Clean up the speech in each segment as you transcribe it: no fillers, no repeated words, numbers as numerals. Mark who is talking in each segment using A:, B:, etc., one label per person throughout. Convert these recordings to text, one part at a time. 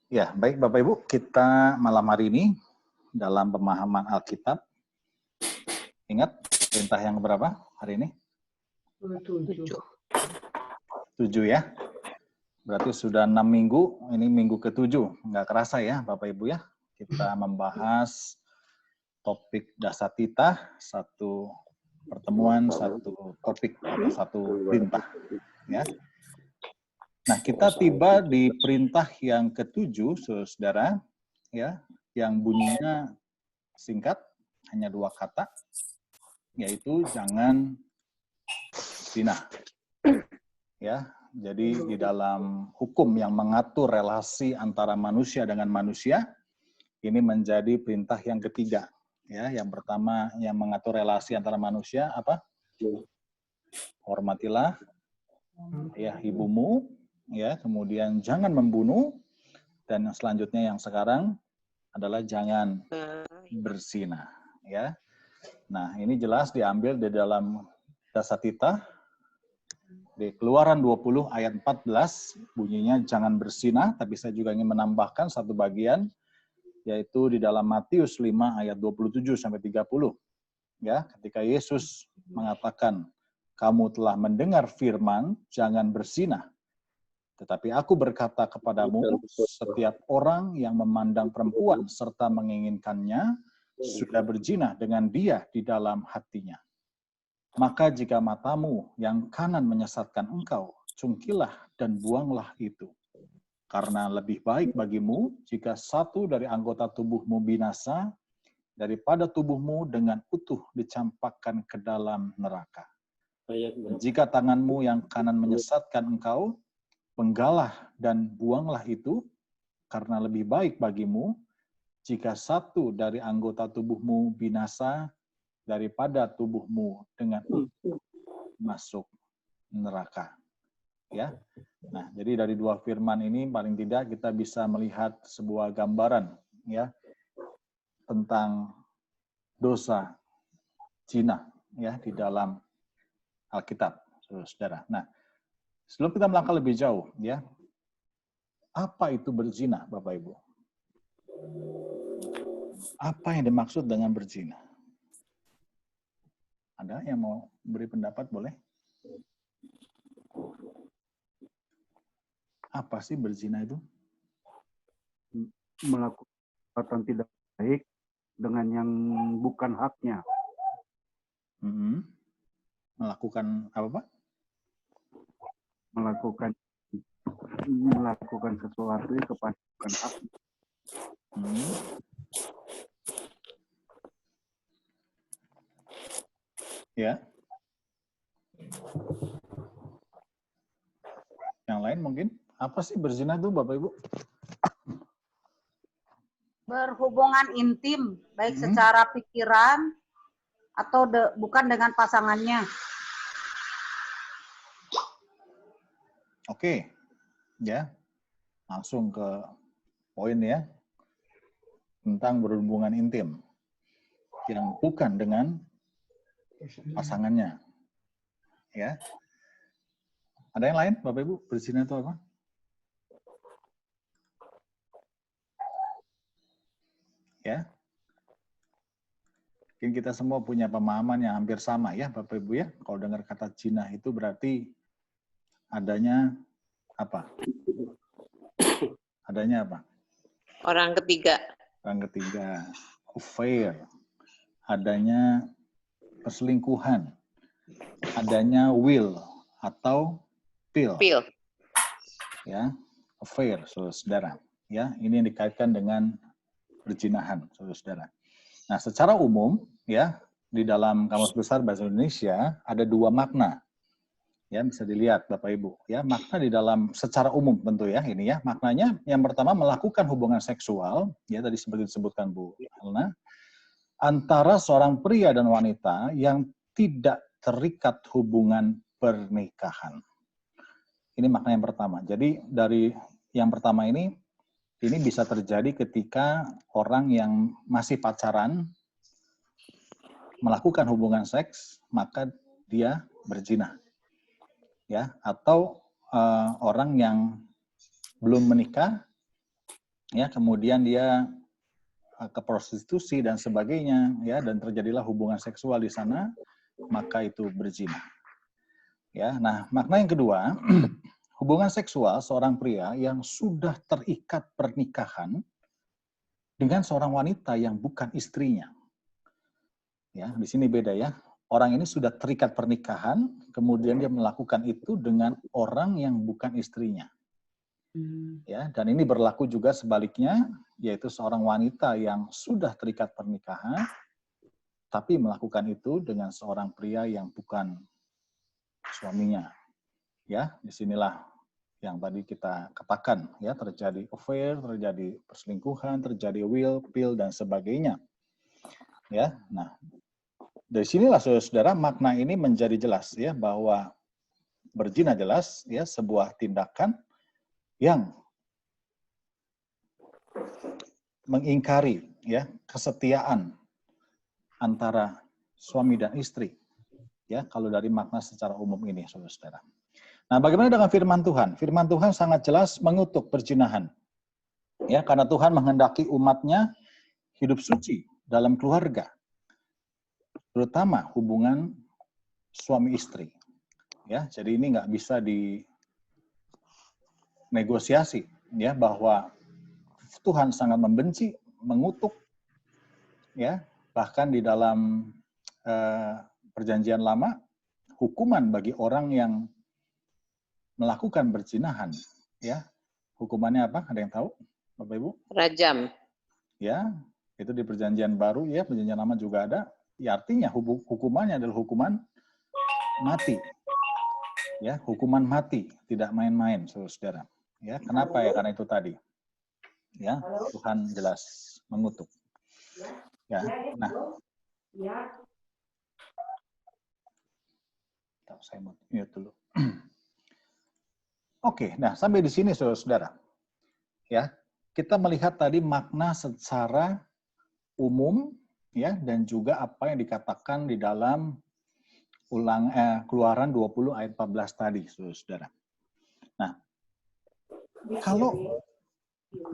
A: Ya, baik Bapak Ibu, kita malam hari ini dalam pemahaman Alkitab. Ingat perintah yang berapa hari ini?
B: 7.
A: 7 ya. Berarti sudah 6 minggu, ini minggu ke-7. Nggak kerasa ya Bapak Ibu ya. Kita membahas topik Dasatita, satu pertemuan, satu topik atau satu perintah. Ya. Nah, kita tiba di perintah yang ke-7, saudara, ya, yang bunyinya singkat, hanya 2 kata, yaitu jangan zina. Ya, jadi di dalam hukum yang mengatur relasi antara manusia dengan manusia, ini menjadi perintah yang ketiga. Ya, yang pertama yang mengatur relasi antara manusia apa? Hormatilah ayah ibumu, ya, kemudian jangan membunuh, dan yang selanjutnya yang sekarang adalah jangan berzina, ya. Nah, ini jelas diambil di dalam Dasatita di Keluaran 20 ayat 14, bunyinya jangan berzina, tapi saya juga ingin menambahkan satu bagian, yaitu di dalam Matius 5 ayat 27 sampai 30. Ya, ketika Yesus mengatakan, kamu telah mendengar firman, jangan berzina. Tetapi aku berkata kepadamu, setiap orang yang memandang perempuan serta menginginkannya, sudah berzina dengan dia di dalam hatinya. Maka jika matamu yang kanan menyesatkan engkau, cungkilah dan buanglah itu. Karena lebih baik bagimu jika satu dari anggota tubuhmu binasa, daripada tubuhmu dengan utuh dicampakkan ke dalam neraka. Jika tanganmu yang kanan menyesatkan engkau, penggalah dan buanglah itu, karena lebih baik bagimu jika satu dari anggota tubuhmu binasa, daripada tubuhmu dengan utuh masuk neraka. Ya. Nah, jadi dari dua firman ini paling tidak kita bisa melihat sebuah gambaran ya tentang dosa zina ya di dalam Alkitab, Saudara. Nah, sebelum kita melangkah lebih jauh ya, apa itu berzina, Bapak Ibu? Apa yang dimaksud dengan berzina? Ada yang mau beri pendapat, boleh? Apa sih berzina itu?
C: Melakukan tidak baik dengan yang bukan haknya.
A: Melakukan apa, Pak?
C: Melakukan sesuatu kepada bukan hak.
A: Ya. Yang lain mungkin? Apa sih berzina itu, Bapak Ibu?
B: Berhubungan intim, baik secara pikiran atau bukan dengan pasangannya.
A: Oke. Ya. Langsung ke poin ya. Tentang berhubungan intim. Yang bukan dengan pasangannya. Ya. Ada yang lain, Bapak Ibu? Berzina itu apa? Ya. Mungkin kita semua punya pemahaman yang hampir sama ya, Bapak Ibu ya. Kalau dengar kata zina itu berarti adanya apa? Adanya apa?
D: Orang ketiga.
A: Orang ketiga. Affair. Adanya perselingkuhan. Adanya will atau pill. Ya, affair, saudara. Ya, ini yang dikaitkan dengan perzinahan, saudara. Nah, secara umum, ya, di dalam Kamus Besar Bahasa Indonesia ada dua makna. Ya, bisa dilihat Bapak Ibu. Ya, makna di dalam secara umum tentu ya, ini ya. Maknanya yang pertama melakukan hubungan seksual, ya tadi seperti disebutkan Bu Helna, antara seorang pria dan wanita yang tidak terikat hubungan pernikahan. Ini makna yang pertama. Jadi dari yang pertama ini bisa terjadi ketika orang yang masih pacaran melakukan hubungan seks, maka dia berzina. Ya, atau orang yang belum menikah ya, kemudian dia ke prostitusi dan sebagainya, ya, dan terjadilah hubungan seksual di sana, maka itu berzina. Ya, nah makna yang kedua, hubungan seksual seorang pria yang sudah terikat pernikahan dengan seorang wanita yang bukan istrinya. Ya, di sini beda ya. Orang ini sudah terikat pernikahan, kemudian dia melakukan itu dengan orang yang bukan istrinya. Ya, dan ini berlaku juga sebaliknya, yaitu seorang wanita yang sudah terikat pernikahan, tapi melakukan itu dengan seorang pria yang bukan suaminya. Ya, disinilah yang tadi kita katakan, ya, terjadi affair, terjadi perselingkuhan, terjadi will, pill, dan sebagainya. Ya, nah, dari sinilah saudara-saudara makna ini menjadi jelas, ya, bahwa berzina jelas, ya, sebuah tindakan yang mengingkari, ya, kesetiaan antara suami dan istri, ya, kalau dari makna secara umum ini, saudara-saudara. Nah, bagaimana dengan firman Tuhan? Firman Tuhan sangat jelas mengutuk perzinahan, ya, karena Tuhan menghendaki umatnya hidup suci dalam keluarga, terutama hubungan suami istri, ya. Jadi ini nggak bisa dinegosiasi, ya, bahwa Tuhan sangat membenci, mengutuk, ya, bahkan di dalam Perjanjian Lama, hukuman bagi orang yang melakukan perzinahan, ya, hukumannya apa? Ada yang tahu, Bapak Ibu?
D: Rajam.
A: Ya, itu di Perjanjian Baru, ya, Perjanjian Lama juga ada. Ya, artinya hukumannya adalah hukuman mati, ya, hukuman mati, tidak main-main, saudara. Ya, kenapa ya? Karena itu tadi, ya, Tuhan jelas mengutuk. Ya, nah, saya mau mute dulu. Oke, nah sampai di sini saudara-saudara. Ya, kita melihat tadi makna secara umum, ya, dan juga apa yang dikatakan di dalam Keluaran 20 ayat 14 tadi, saudara. Nah, kalau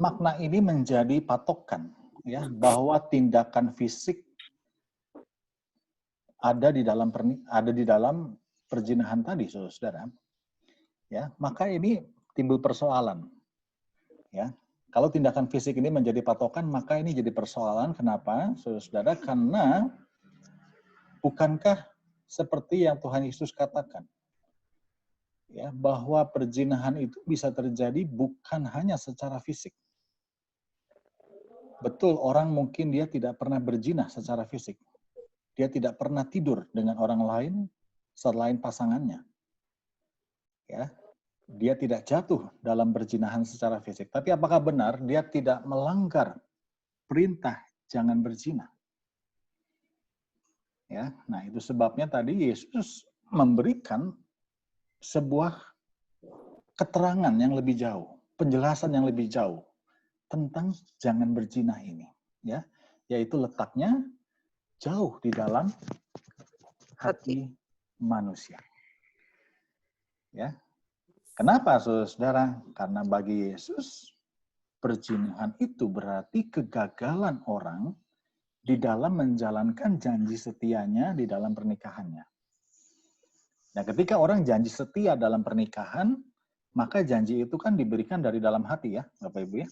A: makna ini menjadi patokan, ya, bahwa tindakan fisik ada di dalam perzinahan tadi, saudara, ya, maka ini timbul persoalan, ya. Kalau tindakan fisik ini menjadi patokan, maka ini jadi persoalan. Kenapa, saudara? Karena bukankah seperti yang Tuhan Yesus katakan, ya, bahwa perzinahan itu bisa terjadi bukan hanya secara fisik. Betul, orang mungkin dia tidak pernah berzina secara fisik. Dia tidak pernah tidur dengan orang lain selain pasangannya. Ya, dia tidak jatuh dalam perzinahan secara fisik. Tapi apakah benar dia tidak melanggar perintah jangan berzina? Ya, nah itu sebabnya tadi Yesus memberikan sebuah keterangan yang lebih jauh, penjelasan yang lebih jauh tentang jangan berzina ini, ya, yaitu letaknya jauh di dalam hati manusia. Ya. Kenapa, saudara? Karena bagi Yesus perzinahan itu berarti kegagalan orang di dalam menjalankan janji setianya di dalam pernikahannya. Nah, ketika orang janji setia dalam pernikahan, maka janji itu kan diberikan dari dalam hati, ya, Bapak Ibu, ya.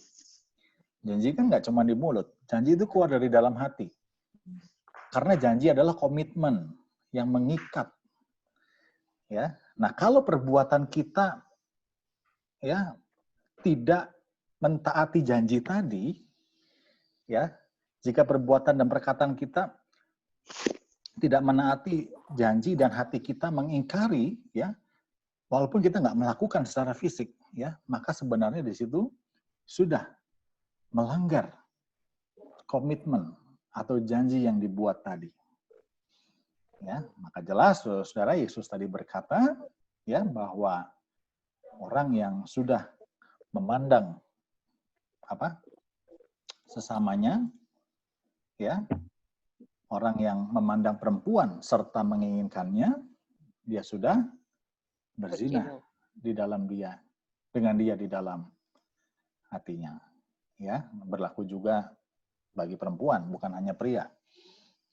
A: Janji kan nggak cuma di mulut, janji itu keluar dari dalam hati. Karena janji adalah komitmen yang mengikat. Ya. Nah, kalau perbuatan kita, ya, tidak mentaati janji tadi, ya, jika perbuatan dan perkataan kita tidak menaati janji dan hati kita mengingkari, ya, walaupun kita nggak melakukan secara fisik, ya, maka sebenarnya di situ sudah melanggar komitmen atau janji yang dibuat tadi. Ya, maka jelas, saudara, Yesus tadi berkata, ya, bahwa orang yang sudah memandang sesamanya, ya, orang yang memandang perempuan serta menginginkannya, dia sudah berzina di dalam dia, dengan dia di dalam hatinya. Ya, berlaku juga bagi perempuan, bukan hanya pria.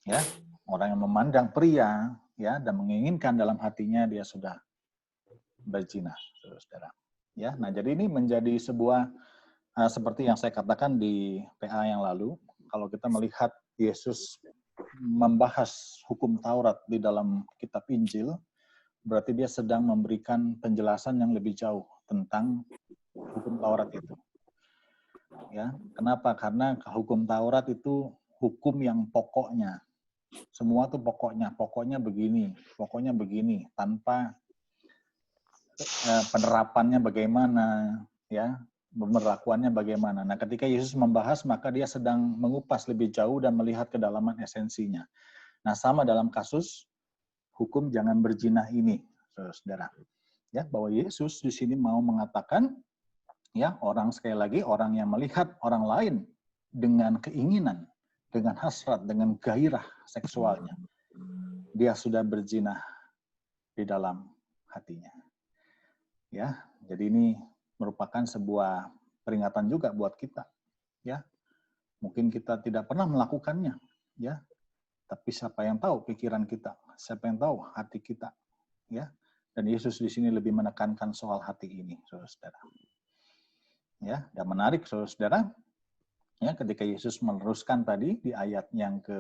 A: Ya, orang yang memandang pria ya dan menginginkan dalam hatinya dia sudah berzina, saudara. Ya, nah jadi ini menjadi sebuah seperti yang saya katakan di PA yang lalu, kalau kita melihat Yesus membahas hukum Taurat di dalam kitab Injil, berarti dia sedang memberikan penjelasan yang lebih jauh tentang hukum Taurat itu. Ya, kenapa? Karena hukum Taurat itu hukum yang pokoknya. Semua tuh pokoknya begini, tanpa penerapannya bagaimana, ya, pemberlakuannya bagaimana. Nah, ketika Yesus membahas, maka dia sedang mengupas lebih jauh dan melihat kedalaman esensinya. Nah, sama dalam kasus hukum jangan berzina ini, saudara. Ya, bahwa Yesus di sini mau mengatakan, ya, orang sekali lagi orang yang melihat orang lain dengan keinginan, dengan hasrat, dengan gairah seksualnya, dia sudah berzina di dalam hatinya. Ya, jadi ini merupakan sebuah peringatan juga buat kita. Ya, mungkin kita tidak pernah melakukannya, ya. Tapi siapa yang tahu pikiran kita, siapa yang tahu hati kita, ya. Dan Yesus di sini lebih menekankan soal hati ini, saudara. Ya, dan menarik, saudara. Ya, ketika Yesus meneruskan tadi di ayat yang ke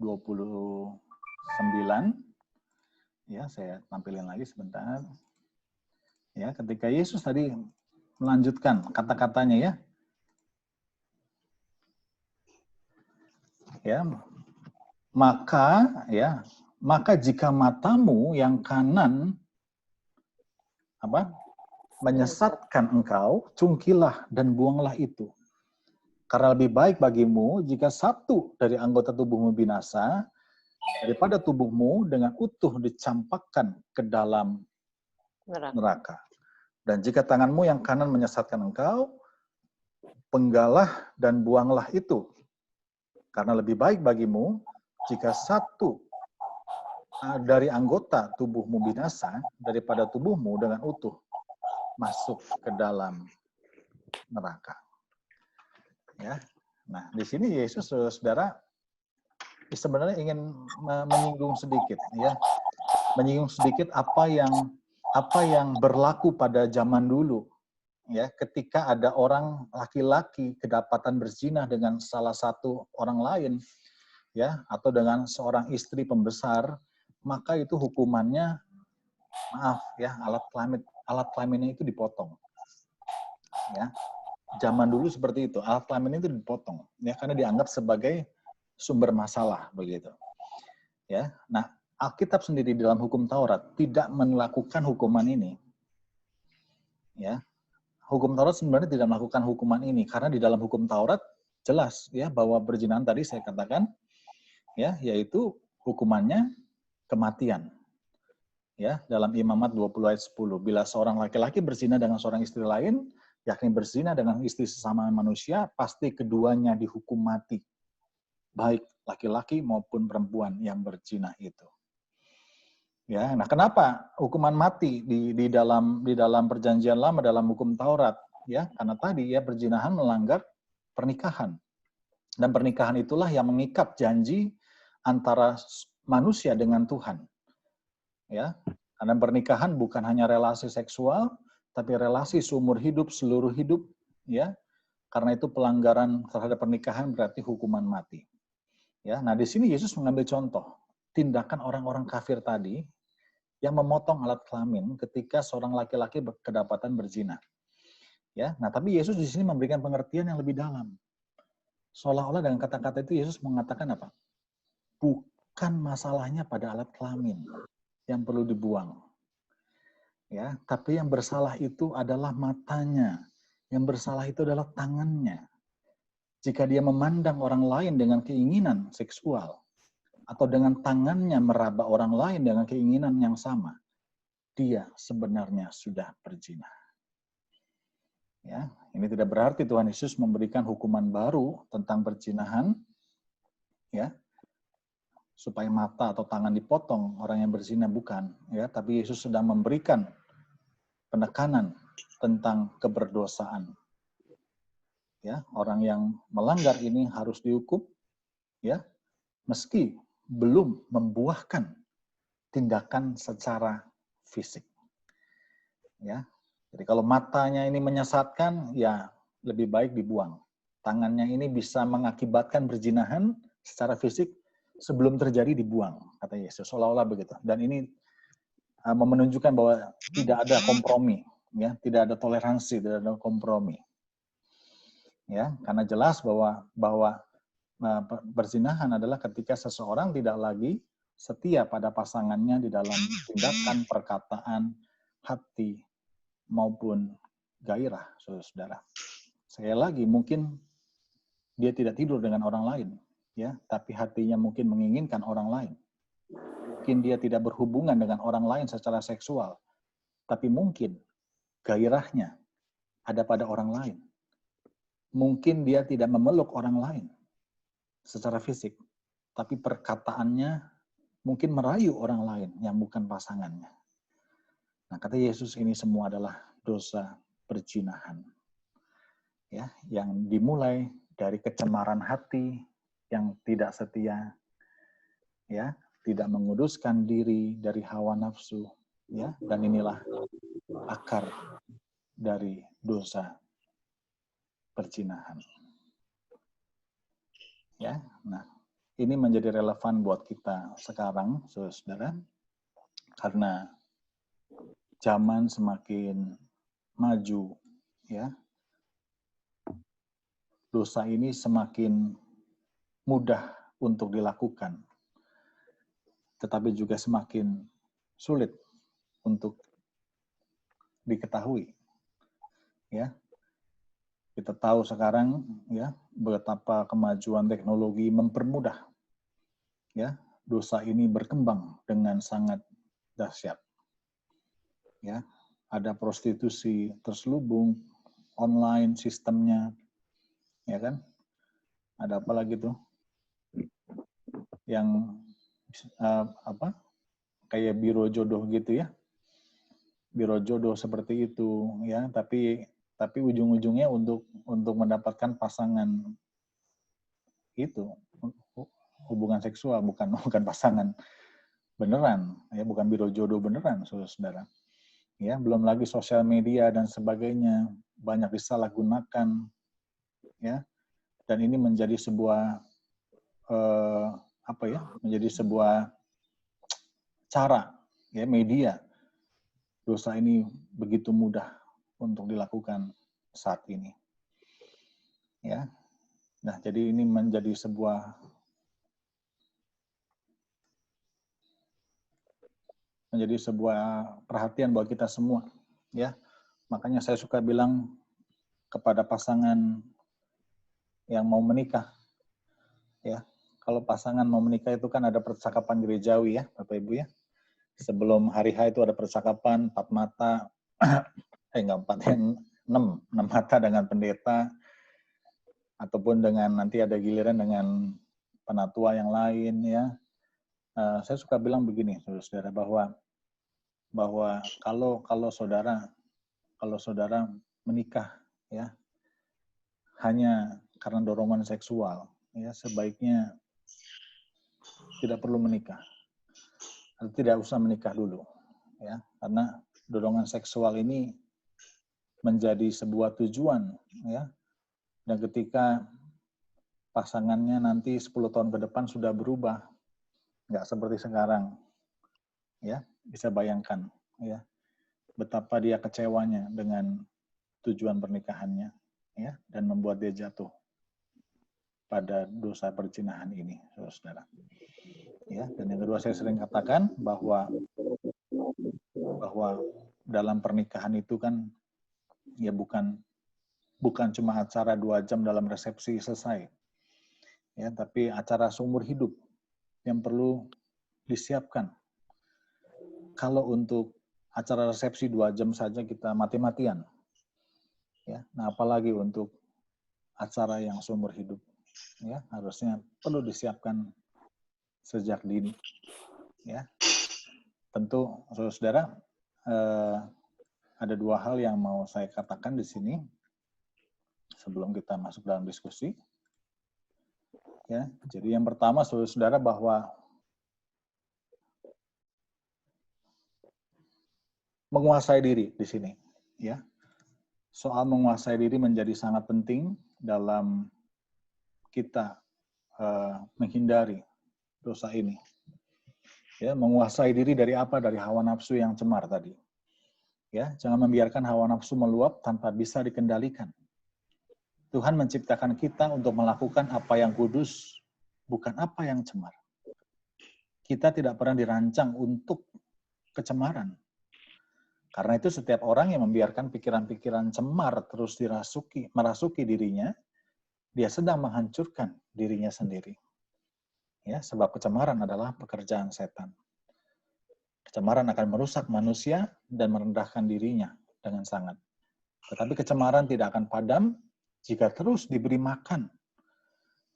A: 29, ya, saya tampilin lagi sebentar. Ya, ketika Yesus tadi melanjutkan kata-katanya, ya. Ya, maka jika matamu yang kanan menyesatkan engkau, cungkilah dan buanglah itu. Karena lebih baik bagimu jika satu dari anggota tubuhmu binasa daripada tubuhmu dengan utuh dicampakkan ke dalam neraka. Dan jika tanganmu yang kanan menyesatkan engkau, penggalah dan buanglah itu. Karena lebih baik bagimu jika satu dari anggota tubuhmu binasa daripada tubuhmu dengan utuh masuk ke dalam neraka. Ya. Nah, di sini Yesus, saudara, sebenarnya ingin menyinggung sedikit, ya, menyinggung sedikit apa yang berlaku pada zaman dulu, ya, ketika ada orang laki-laki kedapatan berzina dengan salah satu orang lain, ya, atau dengan seorang istri pembesar, maka itu hukumannya, maaf, ya, alat kelaminnya itu dipotong, ya. Zaman dulu seperti itu, alat kelamin itu dipotong, ya, karena dianggap sebagai sumber masalah, begitu. Ya, nah, Alkitab sendiri dalam hukum Taurat tidak melakukan hukuman ini. Ya, hukum Taurat sebenarnya tidak melakukan hukuman ini karena di dalam hukum Taurat jelas, ya, bahwa perzinahan tadi saya katakan, ya, yaitu hukumannya kematian. Ya, dalam Imamat 20 ayat 10, bila seorang laki-laki berzina dengan seorang istri lain, yakni berzina dengan istri sesama manusia, pasti keduanya dihukum mati. Baik laki-laki maupun perempuan yang berzina itu. Ya, nah kenapa hukuman mati di dalam perjanjian lama dalam hukum Taurat? Ya, karena tadi ya perzinahan melanggar pernikahan. Dan pernikahan itulah yang mengikat janji antara manusia dengan Tuhan. Ya, karena pernikahan bukan hanya relasi seksual, tapi relasi seumur hidup, seluruh hidup, ya. Karena itu pelanggaran terhadap pernikahan berarti hukuman mati. Ya, nah di sini Yesus mengambil contoh tindakan orang-orang kafir tadi yang memotong alat kelamin ketika seorang laki-laki kedapatan berzina. Ya, nah tapi Yesus di sini memberikan pengertian yang lebih dalam. Seolah-olah dengan kata-kata itu Yesus mengatakan apa? Bukan masalahnya pada alat kelamin yang perlu dibuang. Ya, tapi yang bersalah itu adalah matanya. Yang bersalah itu adalah tangannya. Jika dia memandang orang lain dengan keinginan seksual atau dengan tangannya meraba orang lain dengan keinginan yang sama, dia sebenarnya sudah berzina. Ya, ini tidak berarti Tuhan Yesus memberikan hukuman baru tentang perzinahan, ya, supaya mata atau tangan dipotong orang yang berzina, bukan, ya, tapi Yesus sedang memberikan penekanan tentang keberdosaan. Ya, orang yang melanggar ini harus dihukum, ya, meski belum membuahkan tindakan secara fisik. Ya, jadi kalau matanya ini menyesatkan, ya lebih baik dibuang. Tangannya ini bisa mengakibatkan perzinahan secara fisik, sebelum terjadi dibuang, kata Yesus, seolah-olah begitu. Dan ini menunjukkan bahwa tidak ada kompromi, ya, tidak ada toleransi, tidak ada kompromi. Ya, karena jelas bahwa perzinahan adalah ketika seseorang tidak lagi setia pada pasangannya di dalam tindakan, perkataan, hati maupun gairah, saudara-saudara. Sekali lagi, mungkin dia tidak tidur dengan orang lain, ya, tapi hatinya mungkin menginginkan orang lain. Mungkin dia tidak berhubungan dengan orang lain secara seksual, tapi mungkin gairahnya ada pada orang lain. Mungkin dia tidak memeluk orang lain secara fisik, tapi perkataannya mungkin merayu orang lain yang bukan pasangannya. Nah, kata Yesus, ini semua adalah dosa perzinahan. Ya, yang dimulai dari kecemaran hati yang tidak setia, ya, tidak menguduskan diri dari hawa nafsu, ya, dan inilah akar dari dosa perzinahan. Ya, nah, ini menjadi relevan buat kita sekarang, saudara, karena zaman semakin maju, ya, dosa ini semakin mudah untuk dilakukan, tetapi juga semakin sulit untuk diketahui. Ya, kita tahu sekarang, ya, betapa kemajuan teknologi mempermudah, ya, dosa ini berkembang dengan sangat dahsyat. Ya, ada prostitusi terselubung online sistemnya, ya kan? Ada apa lagi tuh? Yang kayak biro jodoh gitu, ya, biro jodoh seperti itu, ya, tapi ujung-ujungnya untuk mendapatkan pasangan itu, hubungan seksual, bukan pasangan beneran, ya, bukan biro jodoh beneran, saudara. Ya, belum lagi sosial media dan sebagainya banyak disalahgunakan, ya, dan ini menjadi sebuah menjadi sebuah cara, ya, media. Dosa ini begitu mudah untuk dilakukan saat ini. Ya. Nah, jadi ini menjadi sebuah perhatian buat kita semua, ya. Makanya saya suka bilang kepada pasangan yang mau menikah, ya. Kalau pasangan mau menikah itu kan ada percakapan gerejawi, ya, Bapak Ibu, ya. Sebelum hari H itu ada percakapan 4 mata, 6 mata dengan pendeta, ataupun dengan nanti ada giliran dengan penatua yang lain, ya. Saya suka bilang begini, saudara, bahwa kalau saudara menikah, ya, hanya karena dorongan seksual, ya, sebaiknya tidak perlu menikah. Atau tidak usah menikah dulu, ya, karena dorongan seksual ini menjadi sebuah tujuan, ya, dan ketika pasangannya nanti 10 tahun ke depan sudah berubah, nggak seperti sekarang, ya, bisa bayangkan, ya, betapa dia kecewanya dengan tujuan pernikahannya, ya, dan membuat dia jatuh pada dosa perzinahan ini, saudara. Ya, dan yang kedua saya sering katakan bahwa dalam pernikahan itu kan, ya, bukan cuma acara 2 jam dalam resepsi selesai, ya, tapi acara seumur hidup yang perlu disiapkan. Kalau untuk acara resepsi 2 jam saja kita mati-matian, ya, nah apalagi untuk acara yang seumur hidup, ya, harusnya perlu disiapkan sejak dini, ya. Tentu saudara, ada dua hal yang mau saya katakan di sini sebelum kita masuk dalam diskusi. Ya, jadi yang pertama, saudara-saudara, bahwa menguasai diri di sini, ya. Soal menguasai diri menjadi sangat penting dalam kita menghindari dosa ini. Ya, menguasai diri dari apa? Dari hawa nafsu yang cemar tadi. Ya, jangan membiarkan hawa nafsu meluap tanpa bisa dikendalikan. Tuhan menciptakan kita untuk melakukan apa yang kudus, bukan apa yang cemar. Kita tidak pernah dirancang untuk kecemaran. Karena itu setiap orang yang membiarkan pikiran-pikiran cemar terus merasuki dirinya, dia sedang menghancurkan dirinya sendiri. Ya, sebab kecemaran adalah pekerjaan setan. Kecemaran akan merusak manusia dan merendahkan dirinya dengan sangat. Tetapi kecemaran tidak akan padam jika terus diberi makan.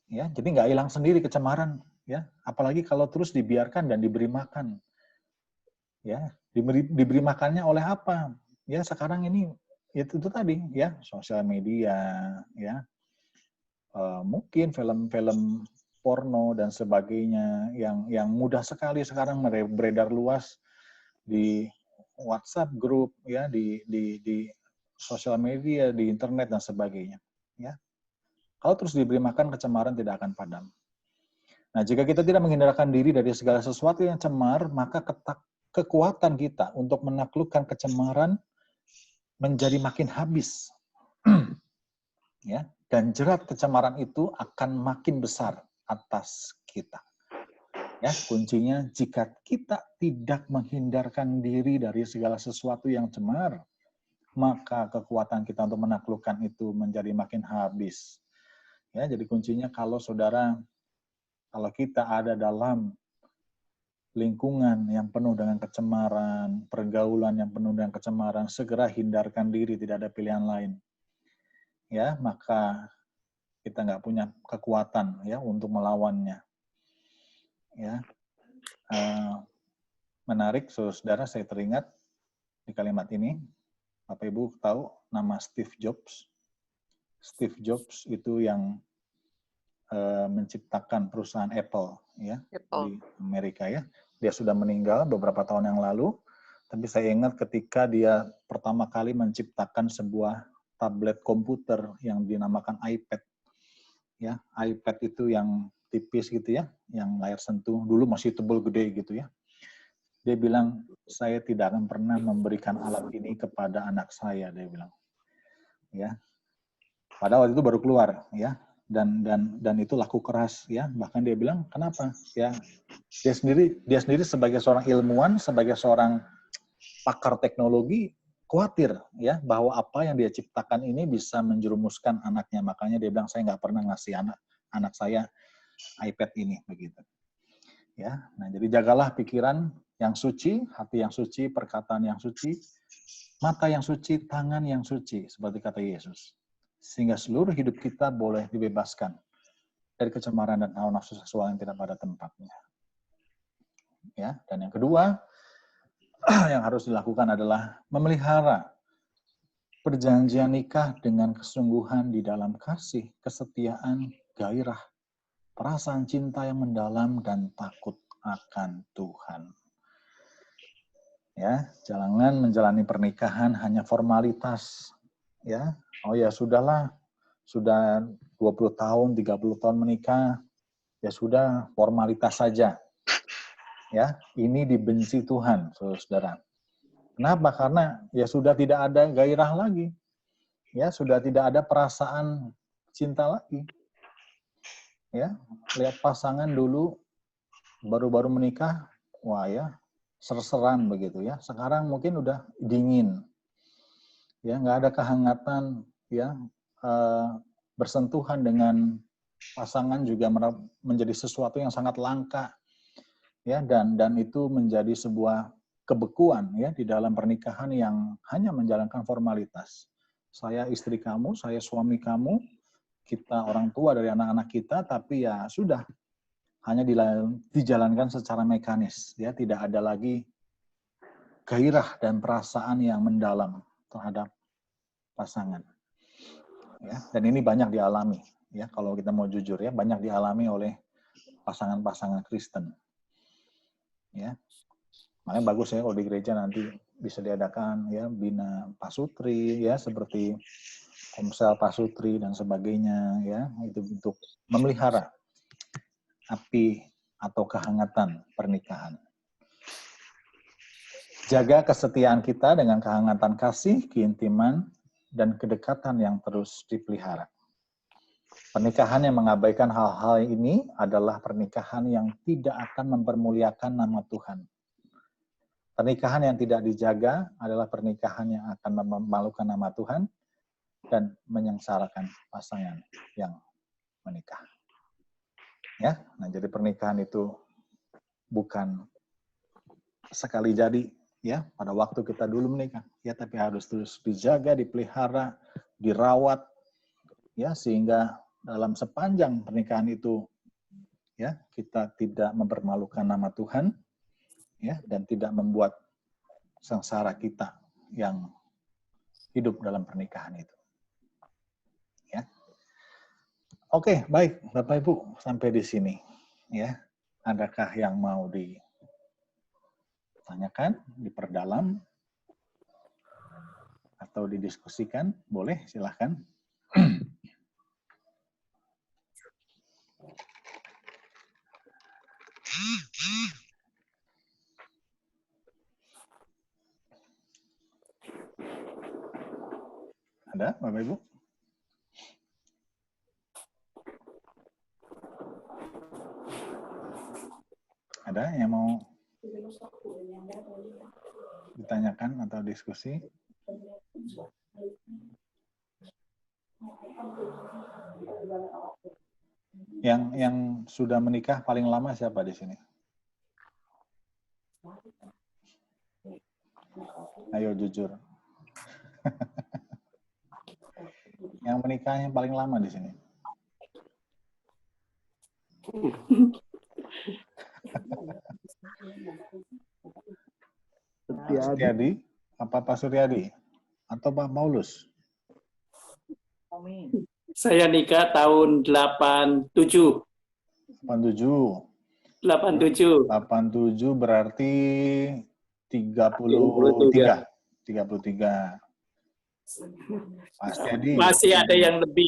A: Ya, jadi nggak hilang sendiri kecemaran. Ya, apalagi kalau terus dibiarkan dan diberi makan. Ya, diberi makannya oleh apa? Ya, sekarang ini itu tadi, ya, sosial media, ya, mungkin film-film porno dan sebagainya yang mudah sekali sekarang beredar luas di WhatsApp grup, ya, di sosial media, di internet dan sebagainya, ya. Kalau terus diberi makan, kecemaran tidak akan padam. Nah, jika kita tidak menghindarkan diri dari segala sesuatu yang cemar, maka kekuatan kita untuk menaklukkan kecemaran menjadi makin habis. Ya, dan jerat kecemaran itu akan makin besar atas kita. Ya, kuncinya jika kita tidak menghindarkan diri dari segala sesuatu yang cemar, maka kekuatan kita untuk menaklukkan itu menjadi makin habis. Ya, jadi kuncinya kalau kita ada dalam lingkungan yang penuh dengan kecemaran, pergaulan yang penuh dengan kecemaran, segera hindarkan diri, tidak ada pilihan lain. Ya, maka kita nggak punya kekuatan, ya, untuk melawannya. Ya, menarik, saudara, saya teringat di kalimat ini. Bapak Ibu tahu nama Steve Jobs? Steve Jobs itu yang menciptakan perusahaan Apple, ya, di Amerika, ya. Dia sudah meninggal beberapa tahun yang lalu, tapi saya ingat ketika dia pertama kali menciptakan sebuah tablet komputer yang dinamakan iPad. Ya, iPad itu yang tipis gitu, ya, yang layar sentuh, dulu masih tebal gede gitu, ya. Dia bilang, saya tidak akan pernah memberikan alat ini kepada anak saya, dia bilang. Ya. Padahal waktu itu baru keluar, ya. Dan itu laku keras, ya. Bahkan dia bilang, kenapa? Ya, dia sendiri sebagai seorang ilmuwan, sebagai seorang pakar teknologi, khawatir, ya, bahwa apa yang dia ciptakan ini bisa menjerumuskan anaknya. Makanya dia bilang, saya nggak pernah ngasih anak saya iPad ini, begitu. Ya, nah, jadi jagalah pikiran yang suci, hati yang suci, perkataan yang suci, mata yang suci, tangan yang suci, seperti kata Yesus. Sehingga seluruh hidup kita boleh dibebaskan dari kecemaran dan hawa nafsu seksual yang tidak pada tempatnya. Ya, dan yang kedua, yang harus dilakukan adalah memelihara perjanjian nikah dengan kesungguhan di dalam kasih, kesetiaan, gairah, perasaan cinta yang mendalam, dan takut akan Tuhan. Ya, jangan menjalani pernikahan hanya formalitas. Ya, oh ya sudahlah, sudah 20 tahun, 30 tahun menikah, ya sudah formalitas saja. Ya, ini dibenci Tuhan, saudara. Kenapa? Karena ya sudah tidak ada gairah lagi. Ya, sudah tidak ada perasaan cinta lagi. Ya, lihat pasangan dulu baru-baru menikah, wah ya, ser-seran begitu ya. Sekarang mungkin udah dingin. Ya, nggak ada kehangatan, ya. Bersentuhan dengan pasangan juga menjadi sesuatu yang sangat langka. Ya, dan itu menjadi sebuah kebekuan, ya, di dalam pernikahan yang hanya menjalankan formalitas. Saya istri kamu, saya suami kamu, kita orang tua dari anak-anak kita, tapi ya sudah, hanya dijalankan secara mekanis, ya, tidak ada lagi gairah dan perasaan yang mendalam, terhadap pasangan. Ya, dan ini banyak dialami, ya kalau kita mau jujur ya, banyak dialami oleh pasangan-pasangan Kristen. Ya, makanya bagus ya kalau di gereja nanti bisa diadakan ya bina pasutri ya seperti komsel pasutri dan sebagainya ya, itu untuk memelihara api atau kehangatan pernikahan. Jaga kesetiaan kita dengan kehangatan kasih, keintiman, dan kedekatan yang terus dipelihara. Pernikahan yang mengabaikan hal-hal ini adalah pernikahan yang tidak akan mempermuliakan nama Tuhan. Pernikahan yang tidak dijaga adalah pernikahan yang akan memalukan nama Tuhan dan menyengsarakan pasangan yang menikah. Ya, nah jadi pernikahan itu bukan sekali jadi ya pada waktu kita dulu menikah ya, tapi harus terus dijaga, dipelihara, dirawat ya sehingga dalam sepanjang pernikahan itu ya kita tidak mempermalukan nama Tuhan ya dan tidak membuat sengsara kita yang hidup dalam pernikahan itu. Ya. Oke, baik Bapak Ibu sampai di sini ya. Adakah yang mau ditanyakan, diperdalam atau didiskusikan? Boleh, silahkan. Ada, Bapak Ibu? Ada yang mau ditanyakan atau diskusi? Yang sudah menikah paling lama siapa di sini? Ayo jujur. Yang menikahnya paling lama di sini? Setiadi? Apa Pak Suryadi? Atau Pak Paulus?
E: Saya nikah tahun 87.
A: 87.
E: 87.
A: 87 berarti 33. 33. Pak Setiadi.
E: Masih ada yang lebih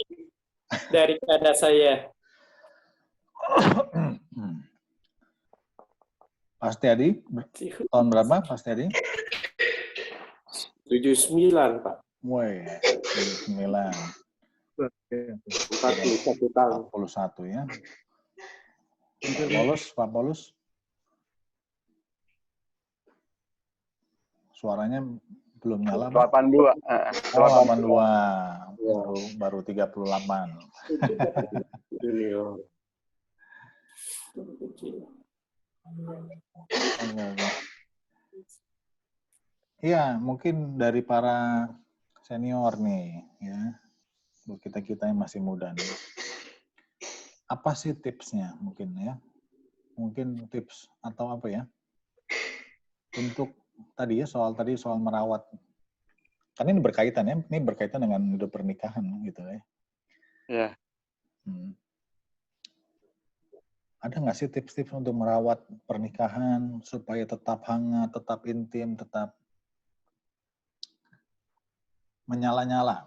E: daripada saya.
A: Pak Setiadi, tahun berapa Pak Setiadi?
E: 79, Pak.
A: Woi, 79.
E: 41 tahun.
A: 41 ya. Pak Paulus. Suaranya belum nyala.
F: 82.
A: 82. Baru 38. Iya, mungkin dari para senior nih, ya, buat kita yang masih muda nih. Apa sih tipsnya mungkin ya? Mungkin tips atau apa ya? Untuk tadi soal merawat. Kan ini berkaitan ya, ini berkaitan dengan hidup pernikahan gitu ya.
F: Ya.
A: Ada nggak sih tips-tips untuk merawat pernikahan supaya tetap hangat, tetap intim, tetap menyala-nyala?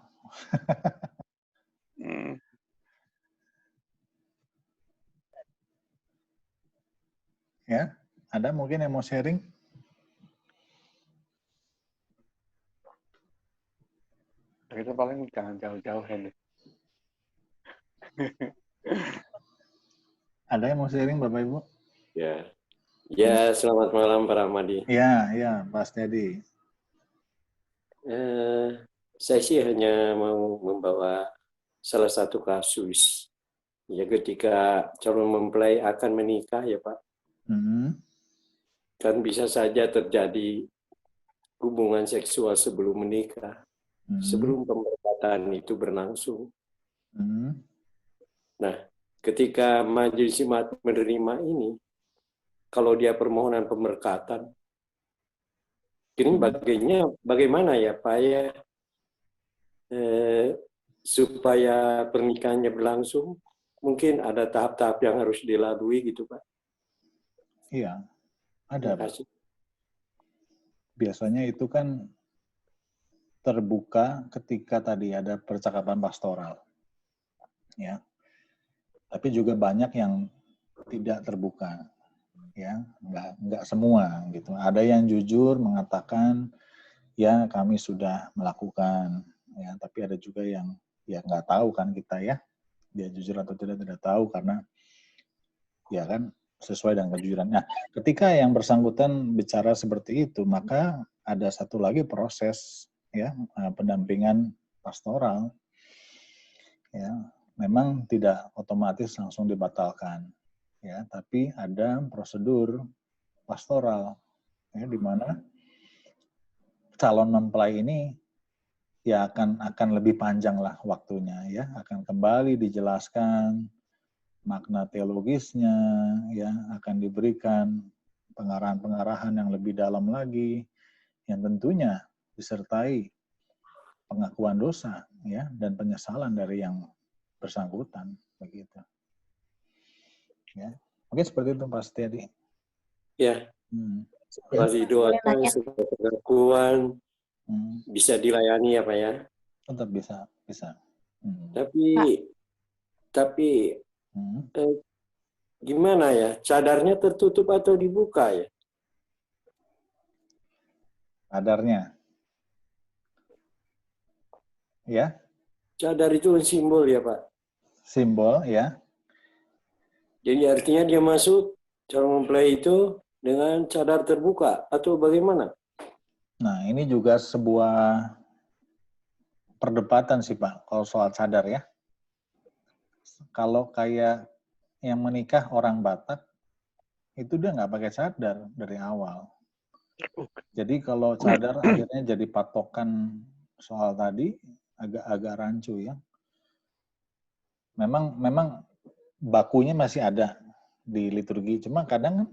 A: Ya, ada mungkin yang mau sharing?
F: Itu paling jangan jauh-jauh ini.
A: Ada yang mau sharing Bapak Ibu?
G: Ya. Ya, selamat malam Pak Rahmadi.
A: Ya, Pak Setiadi.
G: Saya sih hanya mau membawa salah satu kasus. Ya, ketika calon mempelai akan menikah ya Pak. Kan bisa saja terjadi hubungan seksual sebelum menikah. Sebelum pemberkatan itu berlangsung. Nah, ketika majelis jemaat menerima ini, kalau dia permohonan pemberkatan, ini bagaimana ya Pak ya? supaya pernikahannya berlangsung, mungkin ada tahap-tahap yang harus dilalui gitu Pak.
A: Iya, ada
G: Terima
A: Pak.
G: kasih.
A: Biasanya itu kan terbuka ketika tadi ada percakapan pastoral. Ya. Tapi juga banyak yang tidak terbuka. Ya, enggak semua gitu. Ada yang jujur mengatakan ya kami sudah melakukan, ya, tapi ada juga yang ya nggak tahu kan kita ya, dia jujur atau tidak tahu karena ya kan sesuai dengan kejujuran. Nah, ketika yang bersangkutan bicara seperti itu, maka ada satu lagi proses ya pendampingan pastoral. Ya, memang tidak otomatis langsung dibatalkan, ya, tapi ada prosedur pastoral ya di mana calon mempelai ini ya akan lebih panjang lah waktunya ya, akan kembali dijelaskan makna teologisnya ya, akan diberikan pengarahan-pengarahan yang lebih dalam lagi yang tentunya disertai pengakuan dosa ya dan penyesalan dari yang bersangkutan begitu. Ya. Mungkin seperti itu Pak Setiadi.
G: Ya. Setelah didoakan, setelah pengakuan, bisa dilayani ya Pak ya?
A: Tetap bisa.
G: Tapi gimana ya? Cadarnya tertutup atau dibuka ya?
A: Cadarnya. Ya.
G: Cadar itu simbol ya Pak?
A: Simbol ya.
G: Jadi artinya dia masuk calon mempelai itu dengan cadar terbuka atau bagaimana?
A: Nah, ini juga sebuah perdebatan sih Pak, kalau soal cadar ya. Kalau kayak yang menikah orang Batak, itu dia nggak pakai cadar dari awal. Jadi kalau cadar akhirnya jadi patokan soal tadi, agak rancu ya. Memang bakunya masih ada di liturgi, cuma kadang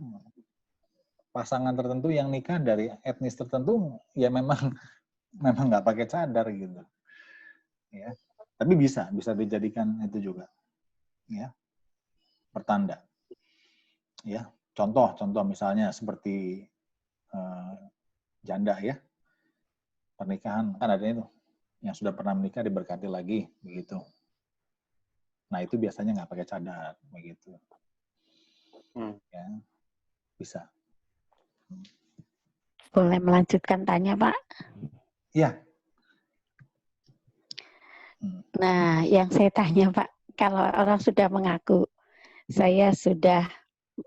A: pasangan tertentu yang nikah dari etnis tertentu ya memang nggak pakai cadar gitu ya, tapi bisa dijadikan itu juga ya pertanda ya. Contoh misalnya seperti janda ya, pernikahan kan ada itu yang sudah pernah menikah diberkati lagi begitu. Nah itu biasanya nggak pakai cadar begitu ya, bisa.
H: Boleh melanjutkan tanya, Pak?
A: Iya.
H: Nah, yang saya tanya, Pak, kalau orang sudah mengaku, saya sudah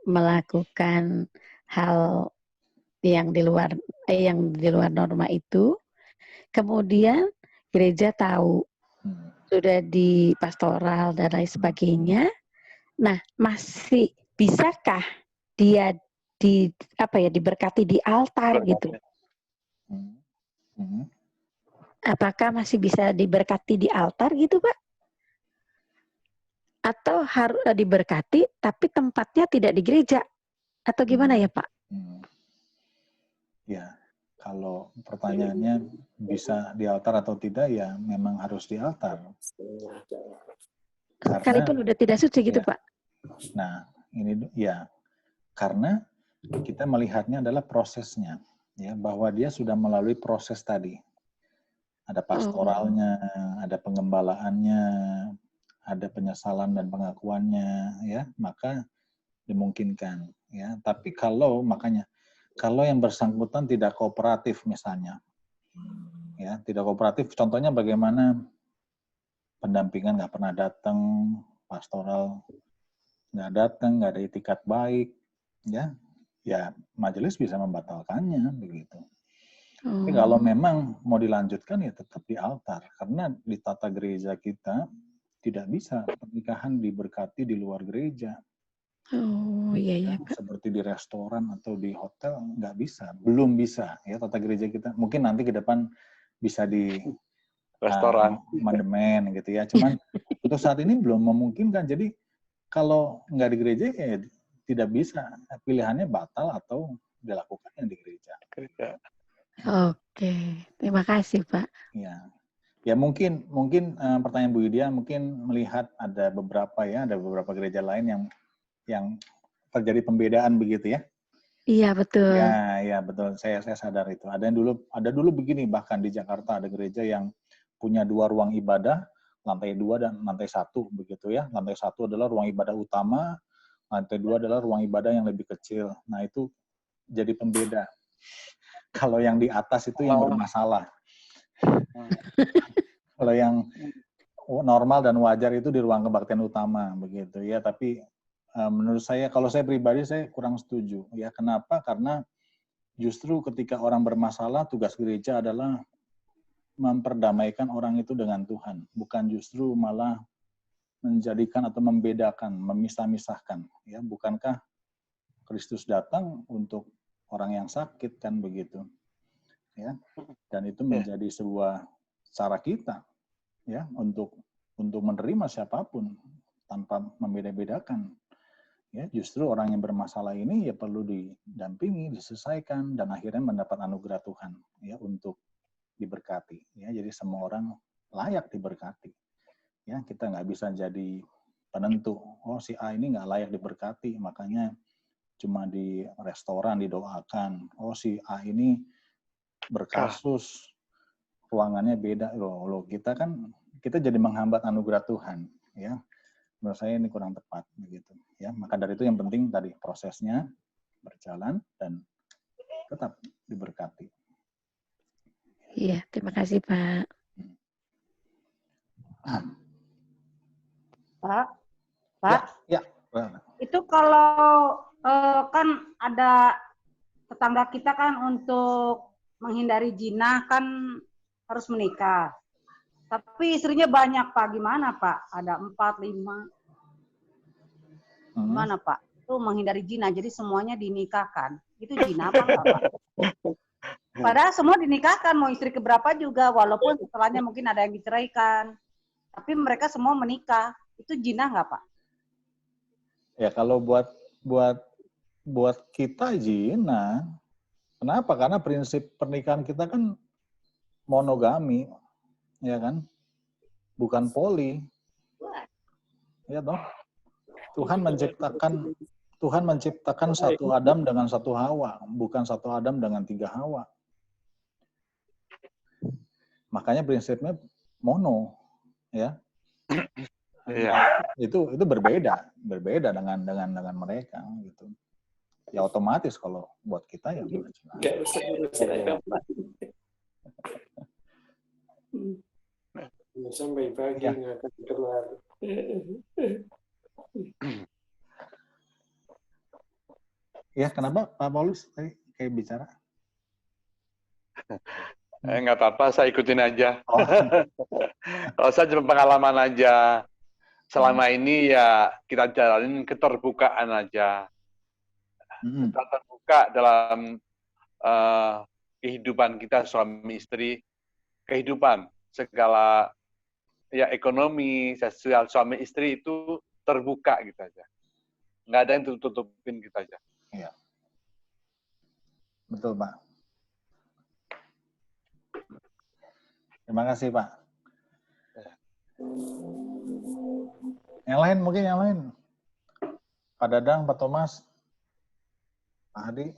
H: melakukan hal yang di luar norma itu, kemudian gereja tahu, sudah di pastoral dan lain sebagainya. Nah, masih bisakah dia diberkati di altar gitu? Apakah masih bisa diberkati di altar gitu, Pak? Atau harus diberkati tapi tempatnya tidak di gereja? Atau gimana ya, Pak?
A: Ya, kalau pertanyaannya bisa di altar atau tidak, ya memang harus di altar.
H: Sekalipun udah tidak suci gitu,
A: ya,
H: Pak?
A: Nah, ini ya, karena kita melihatnya adalah prosesnya, ya, bahwa dia sudah melalui proses tadi. Ada pastoralnya, ada pengembalaannya, ada penyesalan dan pengakuannya, ya, maka dimungkinkan, ya. Tapi kalau yang bersangkutan tidak kooperatif misalnya, ya, tidak kooperatif, contohnya bagaimana pendampingan nggak pernah datang, pastoral nggak datang, nggak ada itikat baik, ya majelis bisa membatalkannya begitu. Tapi kalau memang mau dilanjutkan ya tetap di altar, karena di tata gereja kita tidak bisa pernikahan diberkati di luar gereja.
H: Iya, Pak.
A: Seperti di restoran atau di hotel nggak bisa, belum bisa ya tata gereja kita. Mungkin nanti ke depan bisa di
F: restoran
A: amandemen gitu ya. Cuman untuk saat ini belum memungkinkan. Jadi kalau nggak di gereja ya tidak bisa, pilihannya batal atau dilakukan yang di gereja.
H: Oke, terima kasih Pak.
A: Ya, Ya mungkin pertanyaan Bu Widya mungkin melihat ada beberapa gereja lain yang terjadi pembedaan begitu ya.
H: Iya, betul.
A: Ya betul. Saya sadar itu. Ada dulu begini, bahkan di Jakarta ada gereja yang punya 2 ruang ibadah, lantai 2 dan lantai 1 begitu ya. Lantai 1 adalah ruang ibadah utama, lantai 2 adalah ruang ibadah yang lebih kecil. Nah, itu jadi pembeda. Kalau yang di atas itu yang bermasalah. Kalau yang normal dan wajar itu di ruang kebaktian utama begitu ya. Tapi menurut saya, kalau saya pribadi saya kurang setuju ya. Kenapa? Karena justru ketika orang bermasalah, tugas gereja adalah memperdamaikan orang itu dengan Tuhan, bukan justru malah menjadikan atau membedakan, memisah-misahkan. Ya, bukankah Kristus datang untuk orang yang sakit kan begitu? Ya, dan itu menjadi sebuah cara kita ya untuk menerima siapapun tanpa membeda-bedakan. Ya, justru orang yang bermasalah ini ya perlu didampingi, diselesaikan, dan akhirnya mendapat anugerah Tuhan ya untuk diberkati. Ya, jadi semua orang layak diberkati. Ya, kita nggak bisa jadi penentu. Oh, si A ini nggak layak diberkati, makanya cuma di restoran didoakan. Oh, si A ini berkasus, ruangannya beda. Loh, kita jadi menghambat anugerah Tuhan. Ya, menurut saya ini kurang tepat begitu. Ya, maka dari itu yang penting tadi prosesnya berjalan dan tetap diberkati.
H: Iya, terima kasih Pak.
B: Pak,
A: Ya.
B: itu kalau kan ada tetangga kita kan untuk menghindari zina kan harus menikah. Tapi istrinya banyak Pak, gimana Pak? Ada 4, 5. Gimana Pak? Itu menghindari zina, jadi semuanya dinikahkan. Itu zina apa enggak Pak? Padahal semua dinikahkan, mau istri keberapa juga, walaupun setelahnya mungkin ada yang diceraikan. Tapi mereka semua menikah. Itu zina nggak Pak?
A: Ya kalau buat kita zina. Kenapa? Karena prinsip pernikahan kita kan monogami, ya kan? Bukan poli. Ya toh? Tuhan menciptakan satu Adam dengan satu Hawa, bukan satu Adam dengan 3 Hawa. Makanya prinsipnya mono, ya.
F: Iya.
A: Itu berbeda dengan mereka gitu. Ya otomatis kalau buat kita ya
G: Nggak usah ngurusin agama. Sampai pagi nggak akan keluar.
A: Ya, kenapa Pak Paulus tadi kayak bicara?
F: Nggak apa-apa, saya ikutin aja.
A: Oh.
F: Kalau saya cuma pengalaman aja. Selama ini ya kita jalanin keterbukaan aja. Kita terbuka dalam kehidupan kita suami istri, kehidupan segala ya ekonomi, sosial suami istri itu terbuka gitu aja. Nggak ada yang tutupin gitu aja.
A: Iya. Betul, Pak. Terima kasih, Pak. Yang lain, mungkin yang lain. Pak Dadang, Pak Thomas, Pak Hadi.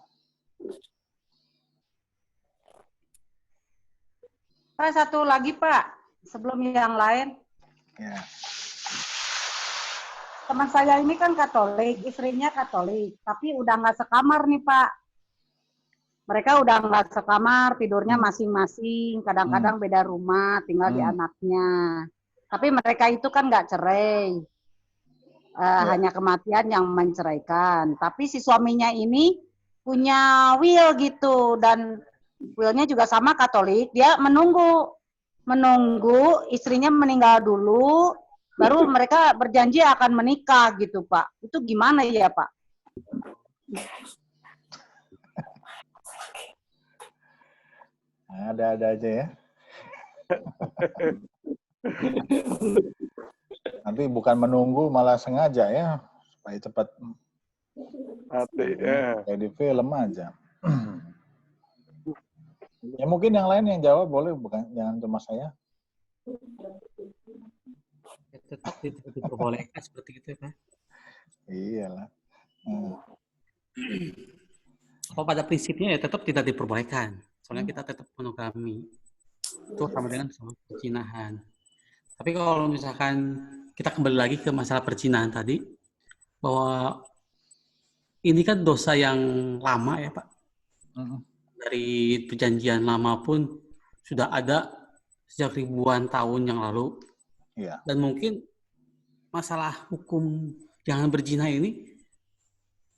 B: Pak, satu lagi Pak, sebelum yang lain.
A: Ya.
B: Teman saya ini kan Katolik, istrinya Katolik, tapi udah nggak sekamar nih Pak. Mereka udah nggak sekamar, tidurnya masing-masing, kadang-kadang beda rumah, tinggal di anaknya. Tapi mereka itu kan nggak cerai, hanya kematian yang menceraikan. Tapi si suaminya ini punya will gitu, dan willnya juga sama Katolik. Dia menunggu istrinya meninggal dulu, baru mereka berjanji akan menikah gitu Pak. Itu gimana ya Pak?
A: Ada-ada aja ya. Nanti bukan menunggu, malah sengaja ya, supaya cepat. Kayak di film aja. Ya mungkin yang lain yang jawab boleh, bukan jangan cuma saya.
I: Ya, tetap tidak diperbolehkan seperti itu ya Pak.
A: Iyalah.
I: Kalau pada prinsipnya ya tetap tidak diperbolehkan. Soalnya kita tetap monogami. Itu sama dengan sama perzinahan. Tapi kalau misalkan kita kembali lagi ke masalah perzinahan tadi, bahwa ini kan dosa yang lama ya Pak. Dari perjanjian lama pun sudah ada sejak ribuan tahun yang lalu.
A: Iya.
I: Dan mungkin masalah hukum jangan berzina ini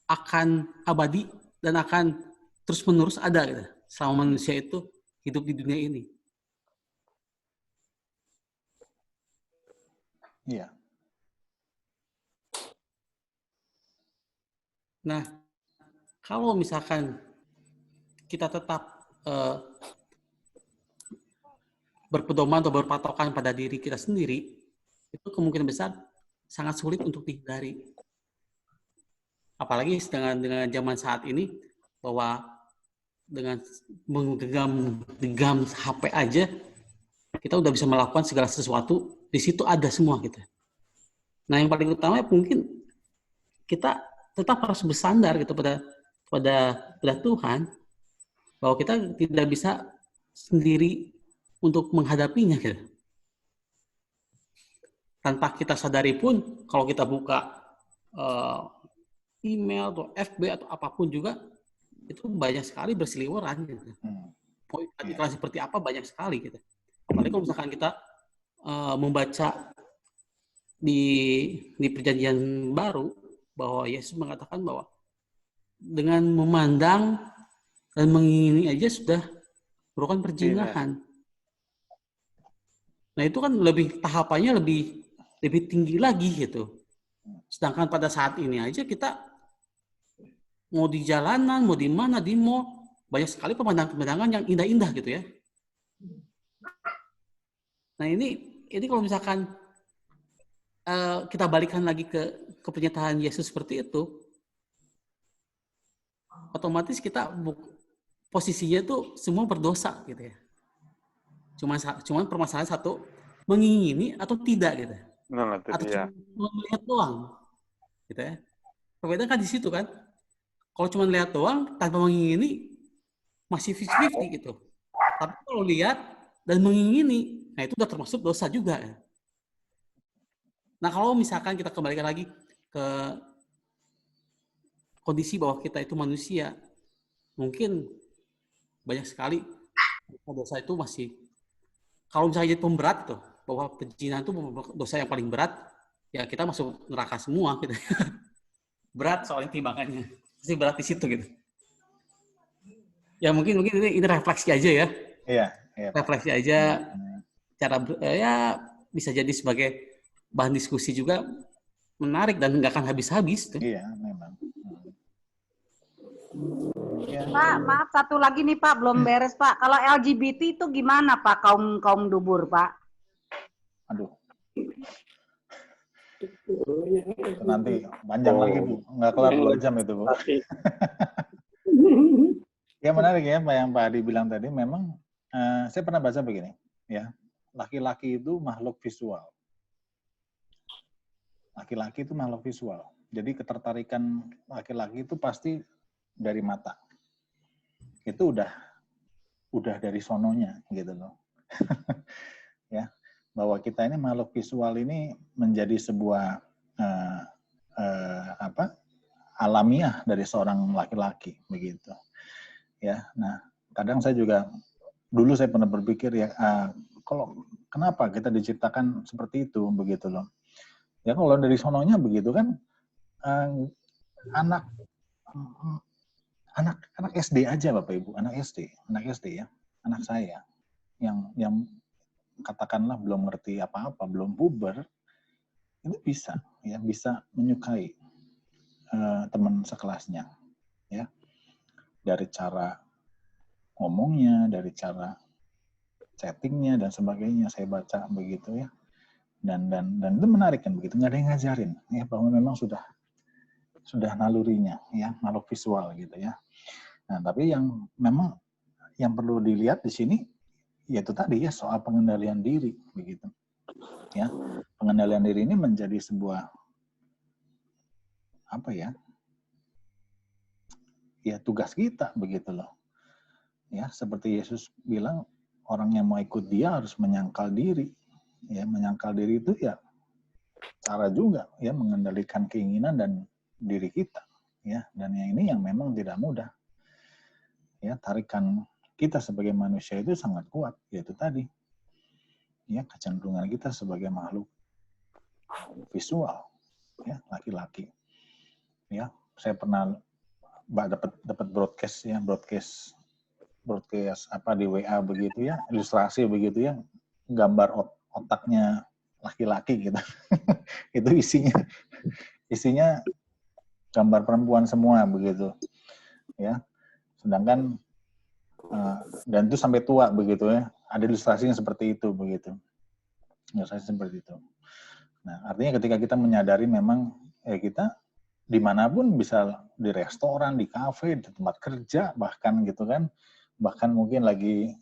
I: akan abadi dan akan terus-menerus ada gitu, selama manusia itu hidup di dunia ini.
A: Iya.
I: Nah, kalau misalkan kita tetap berpedoman atau berpatokan pada diri kita sendiri, itu kemungkinan besar sangat sulit untuk dihindari. Apalagi dengan zaman saat ini, bahwa dengan menggenggam HP aja, kita udah bisa melakukan segala sesuatu, di situ ada semua gitu. Nah, yang paling utama mungkin kita tetap harus bersandar gitu pada Tuhan, bahwa kita tidak bisa sendiri untuk menghadapinya gitu. Tanpa kita sadari pun, kalau kita buka email atau FB atau apapun juga, itu banyak sekali berseliweran gitu. Iklan seperti apa banyak sekali gitu. Apalagi kalau misalkan kita membaca di perjanjian baru, bahwa Yesus mengatakan bahwa dengan memandang dan mengingini aja sudah merupakan perzinahan. Nah, itu kan tahapannya lebih tinggi lagi gitu. Sedangkan pada saat ini aja kita mau di jalanan, mau di mana, di mall, banyak sekali pemandangan-pemandangan yang indah-indah gitu ya. Nah, ini kalau misalkan kita balikan lagi ke pernyataan Yesus seperti itu, otomatis kita posisinya tuh semua berdosa gitu ya. Cuman permasalahan satu, mengingini atau tidak gitu. Atau cuma melihat doang gitu ya. Perbedaan kan di situ kan. Kalau cuma lihat doang tanpa mengingini masih 50-50 gitu. Tapi kalau lihat dan mengingini, nah itu udah termasuk dosa juga ya. Nah, kalau misalkan kita kembalikan lagi ke kondisi bahwa kita itu manusia, mungkin banyak sekali dosa itu masih, kalau misalnya jadi pemberat tuh, bahwa perzinahan itu dosa yang paling berat, ya kita masuk neraka semua gitu. Berat soalnya timbangannya, pasti berat di situ gitu. Ya mungkin ini refleksi aja ya.
A: Iya.
I: Refleksi aja, cara ya bisa jadi sebagai bahan diskusi juga menarik dan nggak akan habis-habis.
A: Iya, memang.
B: Pak, maaf satu lagi nih Pak, belum beres Pak. Kalau LGBT itu gimana Pak, kaum dubur Pak?
A: Aduh. Nanti panjang lagi Bu, nggak kelar 2 jam itu Bu. Ya menarik ya Pak yang Pak Adi bilang tadi, memang saya pernah baca begini, ya, laki-laki itu makhluk visual. Laki-laki itu makhluk visual. Jadi ketertarikan laki-laki itu pasti dari mata. Itu udah dari sononya gitu loh. Ya, bahwa kita ini makhluk visual ini menjadi sebuah alamiah dari seorang laki-laki begitu. Ya, nah kadang saya juga dulu saya pernah berpikir ya, kalau kenapa kita diciptakan seperti itu begitu loh. Ya kalau dari sononya begitu kan, anak SD aja Bapak Ibu, anak SD ya, anak saya yang katakanlah belum ngerti apa-apa, belum puber, itu bisa menyukai teman sekelasnya, ya, dari cara ngomongnya, dari cara chattingnya dan sebagainya, saya baca begitu ya. Dan itu menarik kan begitu, nggak ada yang ngajarin ya, bahwa memang sudah nalurinya ya, makhluk visual gitu ya. Nah, tapi yang memang yang perlu dilihat di sini yaitu tadi ya, soal pengendalian diri begitu. Ya, pengendalian diri ini menjadi sebuah apa ya? Ya tugas kita begitu loh. Ya, seperti Yesus bilang, orang yang mau ikut Dia harus menyangkal diri. Ya, menyangkal diri itu ya cara juga ya mengendalikan keinginan dan diri kita. Ya, dan yang ini yang memang tidak mudah. Ya, tarikan kita sebagai manusia itu sangat kuat, yaitu tadi. Ya, kecenderungan kita sebagai makhluk visual, ya, laki-laki. Ya, saya pernah dapat broadcast apa di WA begitu ya, ilustrasi begitu ya, gambar otaknya laki-laki gitu. Itu isinya gambar perempuan semua begitu. Ya. Sedangkan dan itu sampai tua begitu ya. Ada ilustrasinya seperti itu begitu. Ilustrasi seperti itu. Nah, artinya ketika kita menyadari memang kita dimanapun, bisa di restoran, di kafe, di tempat kerja, bahkan gitu kan, bahkan mungkin lagi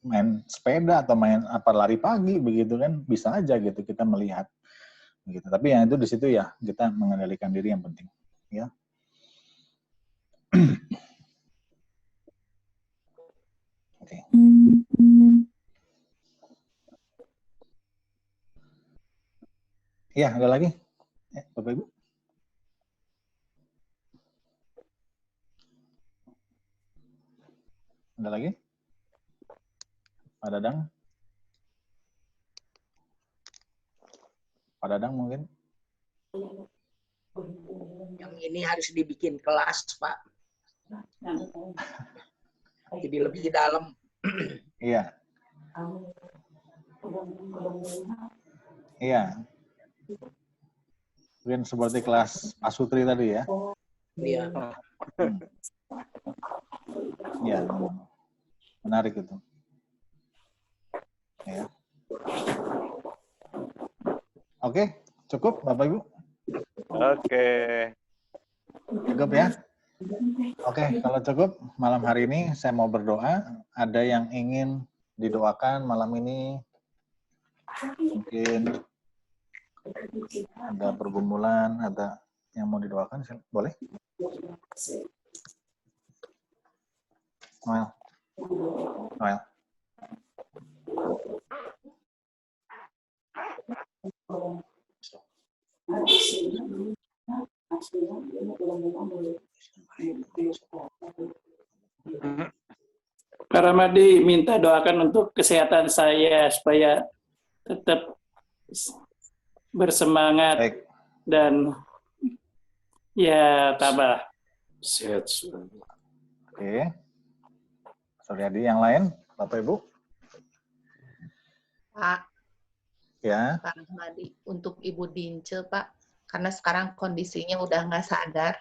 A: main sepeda atau main lari pagi begitu kan, bisa aja gitu kita melihat begitu. Tapi yang itu di situ ya kita mengendalikan diri yang penting, ya. Oke. Ya, ada lagi? Ya, Bapak Ibu? Ada lagi? Pak Dadang? Pak Dadang mungkin?
J: Yang ini harus dibikin kelas, Pak. Jadi lebih dalam.
A: Iya. Iya. Mungkin seperti kelas Pak Sutri tadi ya?
J: Iya.
A: Iya. Menarik itu. Ya. Oke, cukup Bapak Ibu?
F: Oke.
A: Cukup ya? Oke, kalau cukup malam hari ini saya mau berdoa. Ada yang ingin didoakan malam ini? Mungkin ada pergumulan, ada yang mau didoakan, boleh? Noel. Noel.
E: Pak Ramadi minta doakan untuk kesehatan saya supaya tetap bersemangat.
A: Baik.
E: Dan ya tabah.
G: Sehat.
A: Oke. Suryadi, yang lain, Bapak Ibu?
D: Pak.
A: Ya.
D: Pak Rahmadi, untuk Ibu Dince, Pak, karena sekarang kondisinya udah nggak sadar.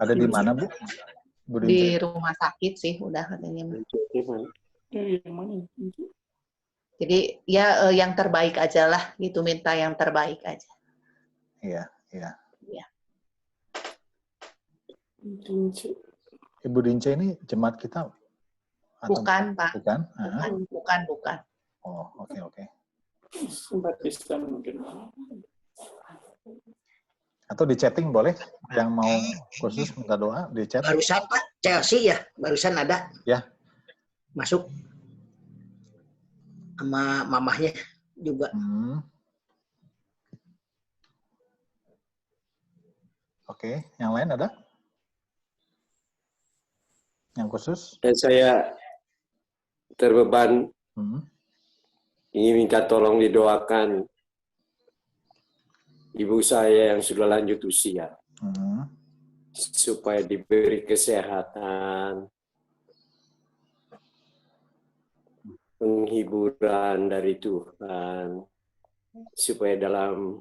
A: Ada di mana, Bu? Bu Dince?
D: Di rumah sakit sih, udah katanya. Jadi ya yang terbaik aja lah, gitu, minta yang terbaik aja.
A: Iya, iya.
D: Iya.
A: Ibu Dince ini jemaat kita?
D: Bukan, Pak.
A: Bukan?
D: Bukan.
A: Oh, oke.
E: Simpatisan mungkin.
A: Atau di chatting boleh? Yang mau khusus minta doa, di chat.
J: Barusan Pak, Chelsea ya, barusan ada.
A: Ya.
J: Masuk. Sama mamahnya juga.
A: Oke, yang lain ada? Yang khusus?
G: Dan saya terbeban, ingin minta tolong didoakan ibu saya yang sudah lanjut usia, supaya diberi kesehatan, penghiburan dari Tuhan, supaya dalam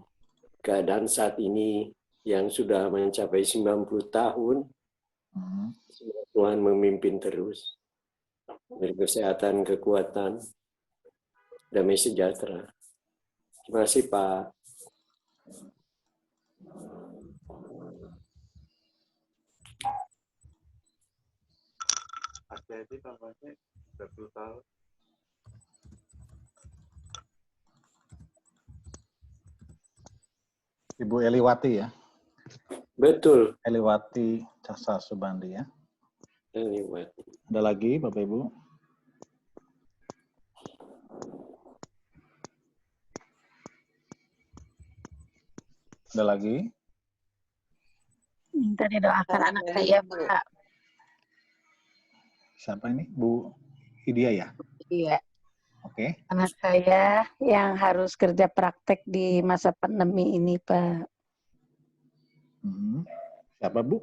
G: keadaan saat ini yang sudah mencapai 90 tahun, Tuhan memimpin terus, beri kesehatan, kekuatan, damai sejahtera. Terima kasih, Pak.
F: Hati-hati tampaknya 30 tahun.
A: Ibu Eliwati ya.
G: Betul.
A: Eliwati Caksa Subandi ya.
G: Eliwati.
A: Ada lagi Bapak Ibu? Ada lagi?
H: Minta didoakan anak saya, Pak.
A: Siapa ini? Bu Idia ya?
H: Iya.
A: Oke.
H: Anak saya yang harus kerja praktek di masa pandemi ini, Pak.
A: Siapa, Bu?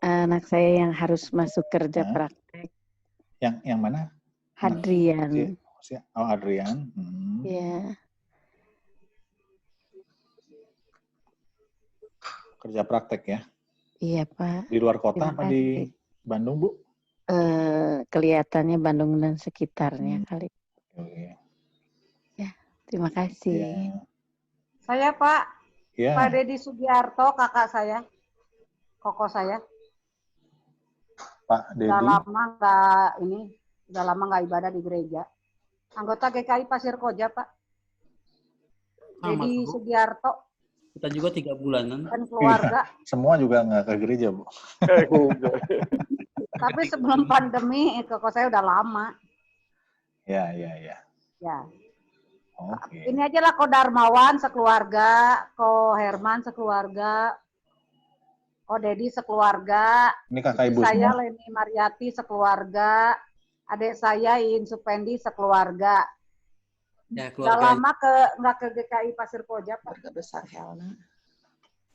H: Anak saya yang harus masuk kerja praktek.
A: Yang mana?
H: Adrian.
A: Oh, Adrian.
H: Iya.
A: Kerja praktek ya?
H: Iya, Pak.
A: Di luar kota
H: Terima
A: apa di Bandung, Bu?
H: Kelihatannya Bandung dan sekitarnya kali.
A: Okay.
H: Ya, terima kasih.
A: Ya.
B: Saya Pak,
A: Ya.
B: Pak Dedi Sugiarto, kakak saya, koko saya.
A: Pak Dedi.
B: Udah lama nggak ibadah di gereja. Anggota GKI Pasir Koja, Pak. Dedi Sugiarto.
I: Kita juga 3 bulanan.
B: Dan keluarga.
A: Ya, semua juga nggak ke gereja, Bu.
B: Tapi sebelum pandemi, koko saya udah lama.
A: Ya.
B: Ya.
A: Oke.
B: Ini aja lah, Ko Darmawan sekeluarga, Ko Herman sekeluarga, Ko Dedi sekeluarga.
A: Ini kakak ibu
B: saya
A: semua?
B: Leni Mariati sekeluarga, adik saya In Supendi sekeluarga.
I: Ya,
B: Udah
I: keluarga.
B: lama nggak ke GKI Pasir Koja, Pak.
D: Keluarga besar Helna.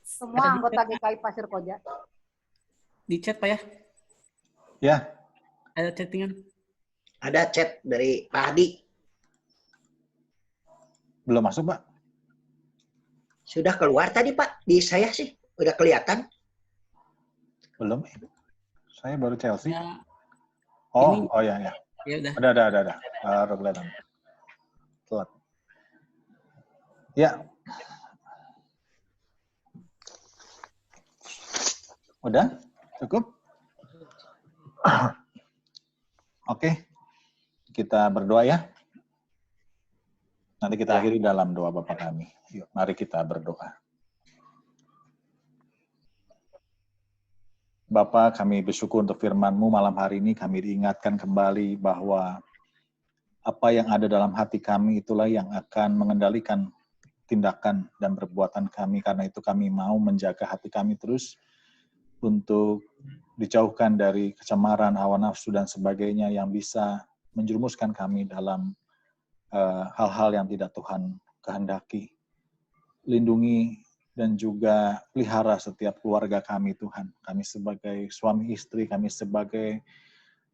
B: Semua anggota GKI Pasir Koja.
I: Di chat, Pak ya?
A: Ya.
I: Ada chattingan?
J: Ada chat dari Pak Hadi.
A: Belum masuk, Pak?
J: Sudah keluar tadi, Pak. Di saya sih. Udah kelihatan.
A: Belum. Saya baru Chelsea.
I: Ya.
A: Oh,
I: Ini-
A: oh ya.
I: Ya udah.
A: Ada. Baru kelihatan. Telat. Ya. Udah? Cukup? Oke. Kita berdoa ya. Nanti kita akhiri dalam doa Bapa kami. Yuk, mari kita berdoa. Bapa, kami bersyukur untuk firman-Mu malam hari ini. Kami diingatkan kembali bahwa apa yang ada dalam hati kami itulah yang akan mengendalikan tindakan dan perbuatan kami. Karena itu kami mau menjaga hati kami terus untuk dijauhkan dari kecemaran, hawa nafsu, dan sebagainya yang bisa menjerumuskan kami dalam hal-hal yang tidak Tuhan kehendaki. Lindungi dan juga pelihara setiap keluarga kami, Tuhan. Kami sebagai suami istri, kami sebagai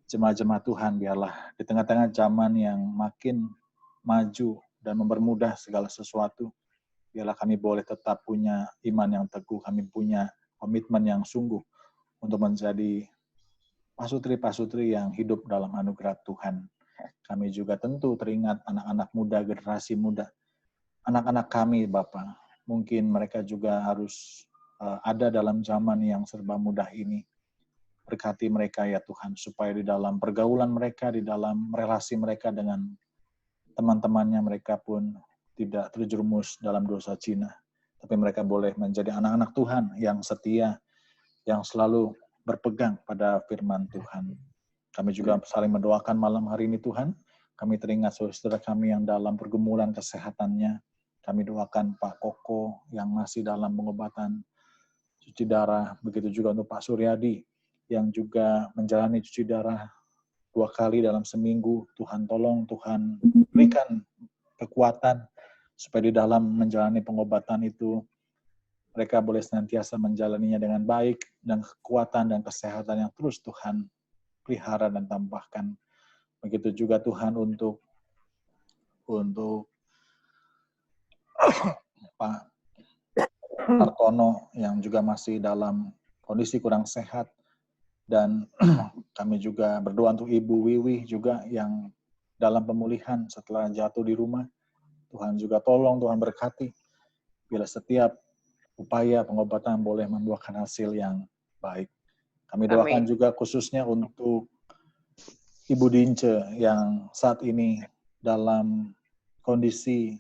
A: jemaat-jemaat Tuhan, biarlah di tengah-tengah zaman yang makin maju dan mempermudah segala sesuatu, biarlah kami boleh tetap punya iman yang teguh, kami punya komitmen yang sungguh untuk menjadi pasutri-pasutri yang hidup dalam anugerah Tuhan. Kami juga tentu teringat anak-anak muda, generasi muda, anak-anak kami, Bapak. Mungkin mereka juga harus ada dalam zaman yang serba mudah ini. Berkati mereka ya Tuhan, supaya di dalam pergaulan mereka, di dalam relasi mereka dengan teman-temannya, mereka pun tidak terjerumus dalam dosa zina. Tapi mereka boleh menjadi anak-anak Tuhan yang setia, yang selalu berpegang pada firman Tuhan. Kami juga saling mendoakan malam hari ini Tuhan. Kami teringat saudara kami yang dalam pergumulan kesehatannya. Kami doakan Pak Koko yang masih dalam pengobatan cuci darah. Begitu juga untuk Pak Suryadi yang juga menjalani cuci darah 2 kali dalam seminggu. Tuhan tolong, Tuhan berikan kekuatan supaya di dalam menjalani pengobatan itu mereka boleh senantiasa menjalaninya dengan baik dan kekuatan dan kesehatan yang terus Tuhan pelihara dan tambahkan. Begitu juga Tuhan untuk Pak Hartono yang juga masih dalam kondisi kurang sehat, dan kami juga berdoa untuk Ibu Wiwi juga yang dalam pemulihan setelah jatuh di rumah. Tuhan juga tolong, Tuhan berkati bila setiap upaya pengobatan boleh membuahkan hasil yang baik. Kami doakan juga khususnya untuk Ibu Dince yang saat ini dalam kondisi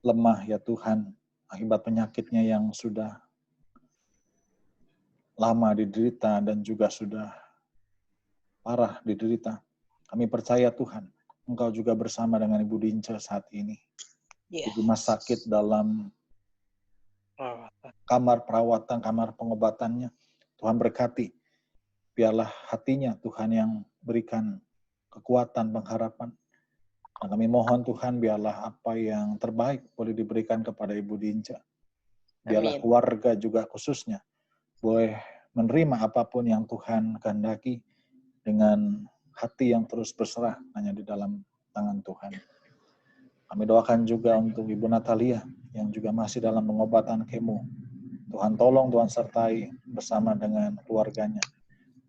A: lemah ya Tuhan. akibat penyakitnya yang sudah lama diderita dan juga sudah parah diderita. Kami percaya Tuhan, Engkau juga bersama dengan Ibu Dince saat ini. Di rumah sakit dalam kamar perawatan, kamar pengobatannya. Tuhan berkati. Biarlah hatinya Tuhan yang berikan kekuatan, pengharapan. Dan kami mohon Tuhan, biarlah apa yang terbaik boleh diberikan kepada Ibu Dince. Biarlah keluarga juga khususnya boleh menerima apapun yang Tuhan kehendaki dengan hati yang terus berserah hanya di dalam tangan Tuhan. Kami doakan juga untuk Ibu Natalia yang juga masih dalam pengobatan kemo. Tuhan tolong, Tuhan sertai bersama dengan keluarganya.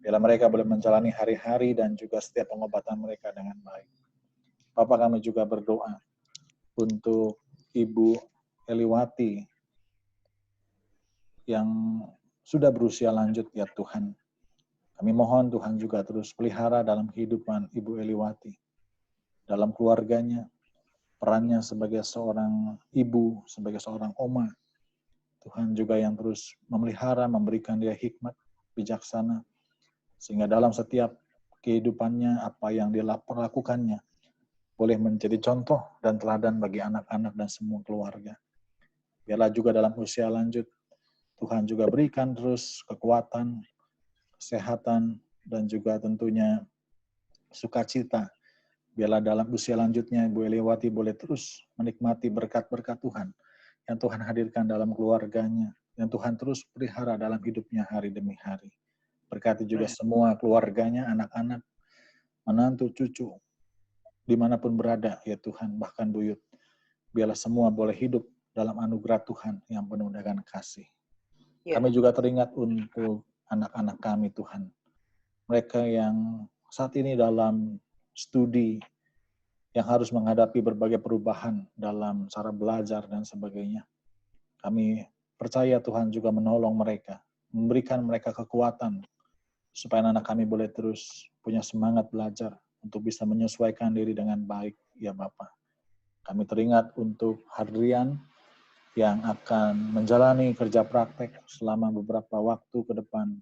A: Biarlah mereka boleh menjalani hari-hari dan juga setiap pengobatan mereka dengan baik. Bapak, kami juga berdoa untuk Ibu Eliwati yang sudah berusia lanjut, ya Tuhan. Kami mohon Tuhan juga terus pelihara dalam kehidupan Ibu Eliwati, dalam keluarganya, perannya sebagai seorang ibu, sebagai seorang oma. Tuhan juga yang terus memelihara, memberikan dia hikmat, bijaksana, sehingga dalam setiap kehidupannya, apa yang dia lakukannya, boleh menjadi contoh dan teladan bagi anak-anak dan semua keluarga. Biarlah juga dalam usia lanjut, Tuhan juga berikan terus kekuatan, kesehatan, dan juga tentunya sukacita. Biarlah dalam usia lanjutnya Ibu Eliwati boleh terus menikmati berkat-berkat Tuhan yang Tuhan hadirkan dalam keluarganya, yang Tuhan terus pelihara dalam hidupnya hari demi hari. Berkati juga semua keluarganya, anak-anak, menantu, cucu, dimanapun berada, ya Tuhan, bahkan buyut. Biarlah semua boleh hidup dalam anugerah Tuhan yang penuh dengan kasih. Kami juga teringat untuk anak-anak kami, Tuhan. Mereka yang saat ini dalam studi, yang harus menghadapi berbagai perubahan dalam cara belajar dan sebagainya. Kami percaya Tuhan juga menolong mereka, memberikan mereka kekuatan, supaya anak kami boleh terus punya semangat belajar untuk bisa menyesuaikan diri dengan baik, ya Bapak. Kami teringat untuk Hadrian yang akan menjalani kerja praktek selama beberapa waktu ke depan.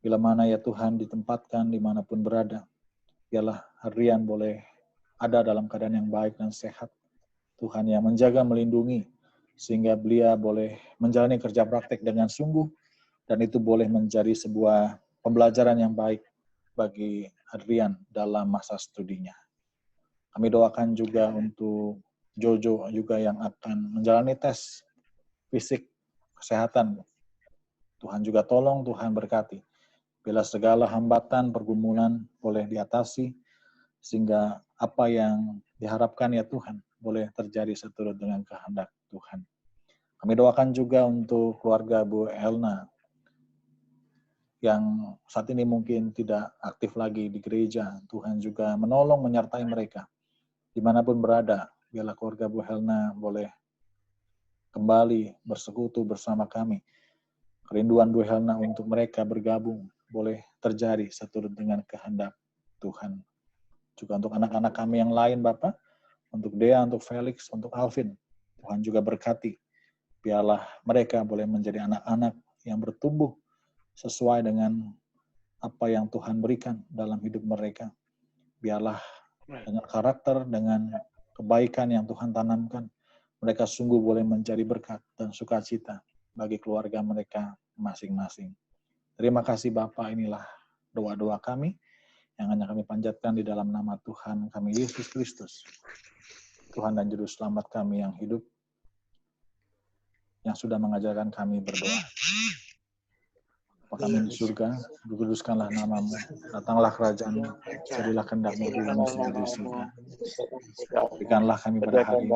A: Bila mana ya Tuhan ditempatkan dimanapun berada, biarlah Hadrian boleh ada dalam keadaan yang baik dan sehat. Tuhan yang menjaga, melindungi, sehingga beliau boleh menjalani kerja praktek dengan sungguh, dan itu boleh menjadi sebuah pembelajaran yang baik bagi Hadrian dalam masa studinya. Kami doakan juga untuk Jojo juga yang akan menjalani tes fisik kesehatan. Tuhan juga tolong, Tuhan berkati. Bila segala hambatan, pergumulan boleh diatasi, sehingga apa yang diharapkan ya Tuhan boleh terjadi seturut dengan kehendak Tuhan. Kami doakan juga untuk keluarga Bu Elna yang saat ini mungkin tidak aktif lagi di gereja. Tuhan juga menolong, menyertai mereka dimanapun berada. Biarlah keluarga Bu Helna boleh kembali bersekutu bersama kami. Kerinduan Bu Helna untuk mereka bergabung boleh terjadi seturut dengan kehendak Tuhan. Juga untuk anak-anak kami yang lain, Bapak, untuk Dea, untuk Felix, untuk Alvin, Tuhan juga berkati. Biarlah mereka boleh menjadi anak-anak yang bertumbuh sesuai dengan apa yang Tuhan berikan dalam hidup mereka. Biarlah dengan karakter, dengan kebaikan yang Tuhan tanamkan, mereka sungguh boleh menjadi berkat dan sukacita bagi keluarga mereka masing-masing. Terima kasih Bapak, inilah doa-doa kami yang hanya kami panjatkan di dalam nama Tuhan kami Yesus Kristus, Tuhan dan Juru Selamat kami yang hidup, yang sudah mengajarkan kami berdoa. Bapa kami di surga, dikuduskanlah namamu, datanglah kerajaan-Mu, jadilah kehendak-Mu di bumi seperti di surga. Berikanlah kami pada hari ini.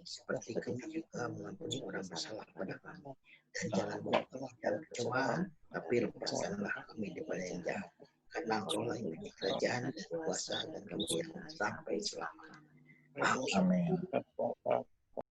J: Seperti kami juga mengampuni orang bersalah pada kami. Dan jangan membawa kami dalam pencobaan, tapi lepaskanlah kami daripada yang jahat. Karena Engkau-lah yang punya kerajaan, dan kuasa, dan kemuliaan sampai selamanya. Amin.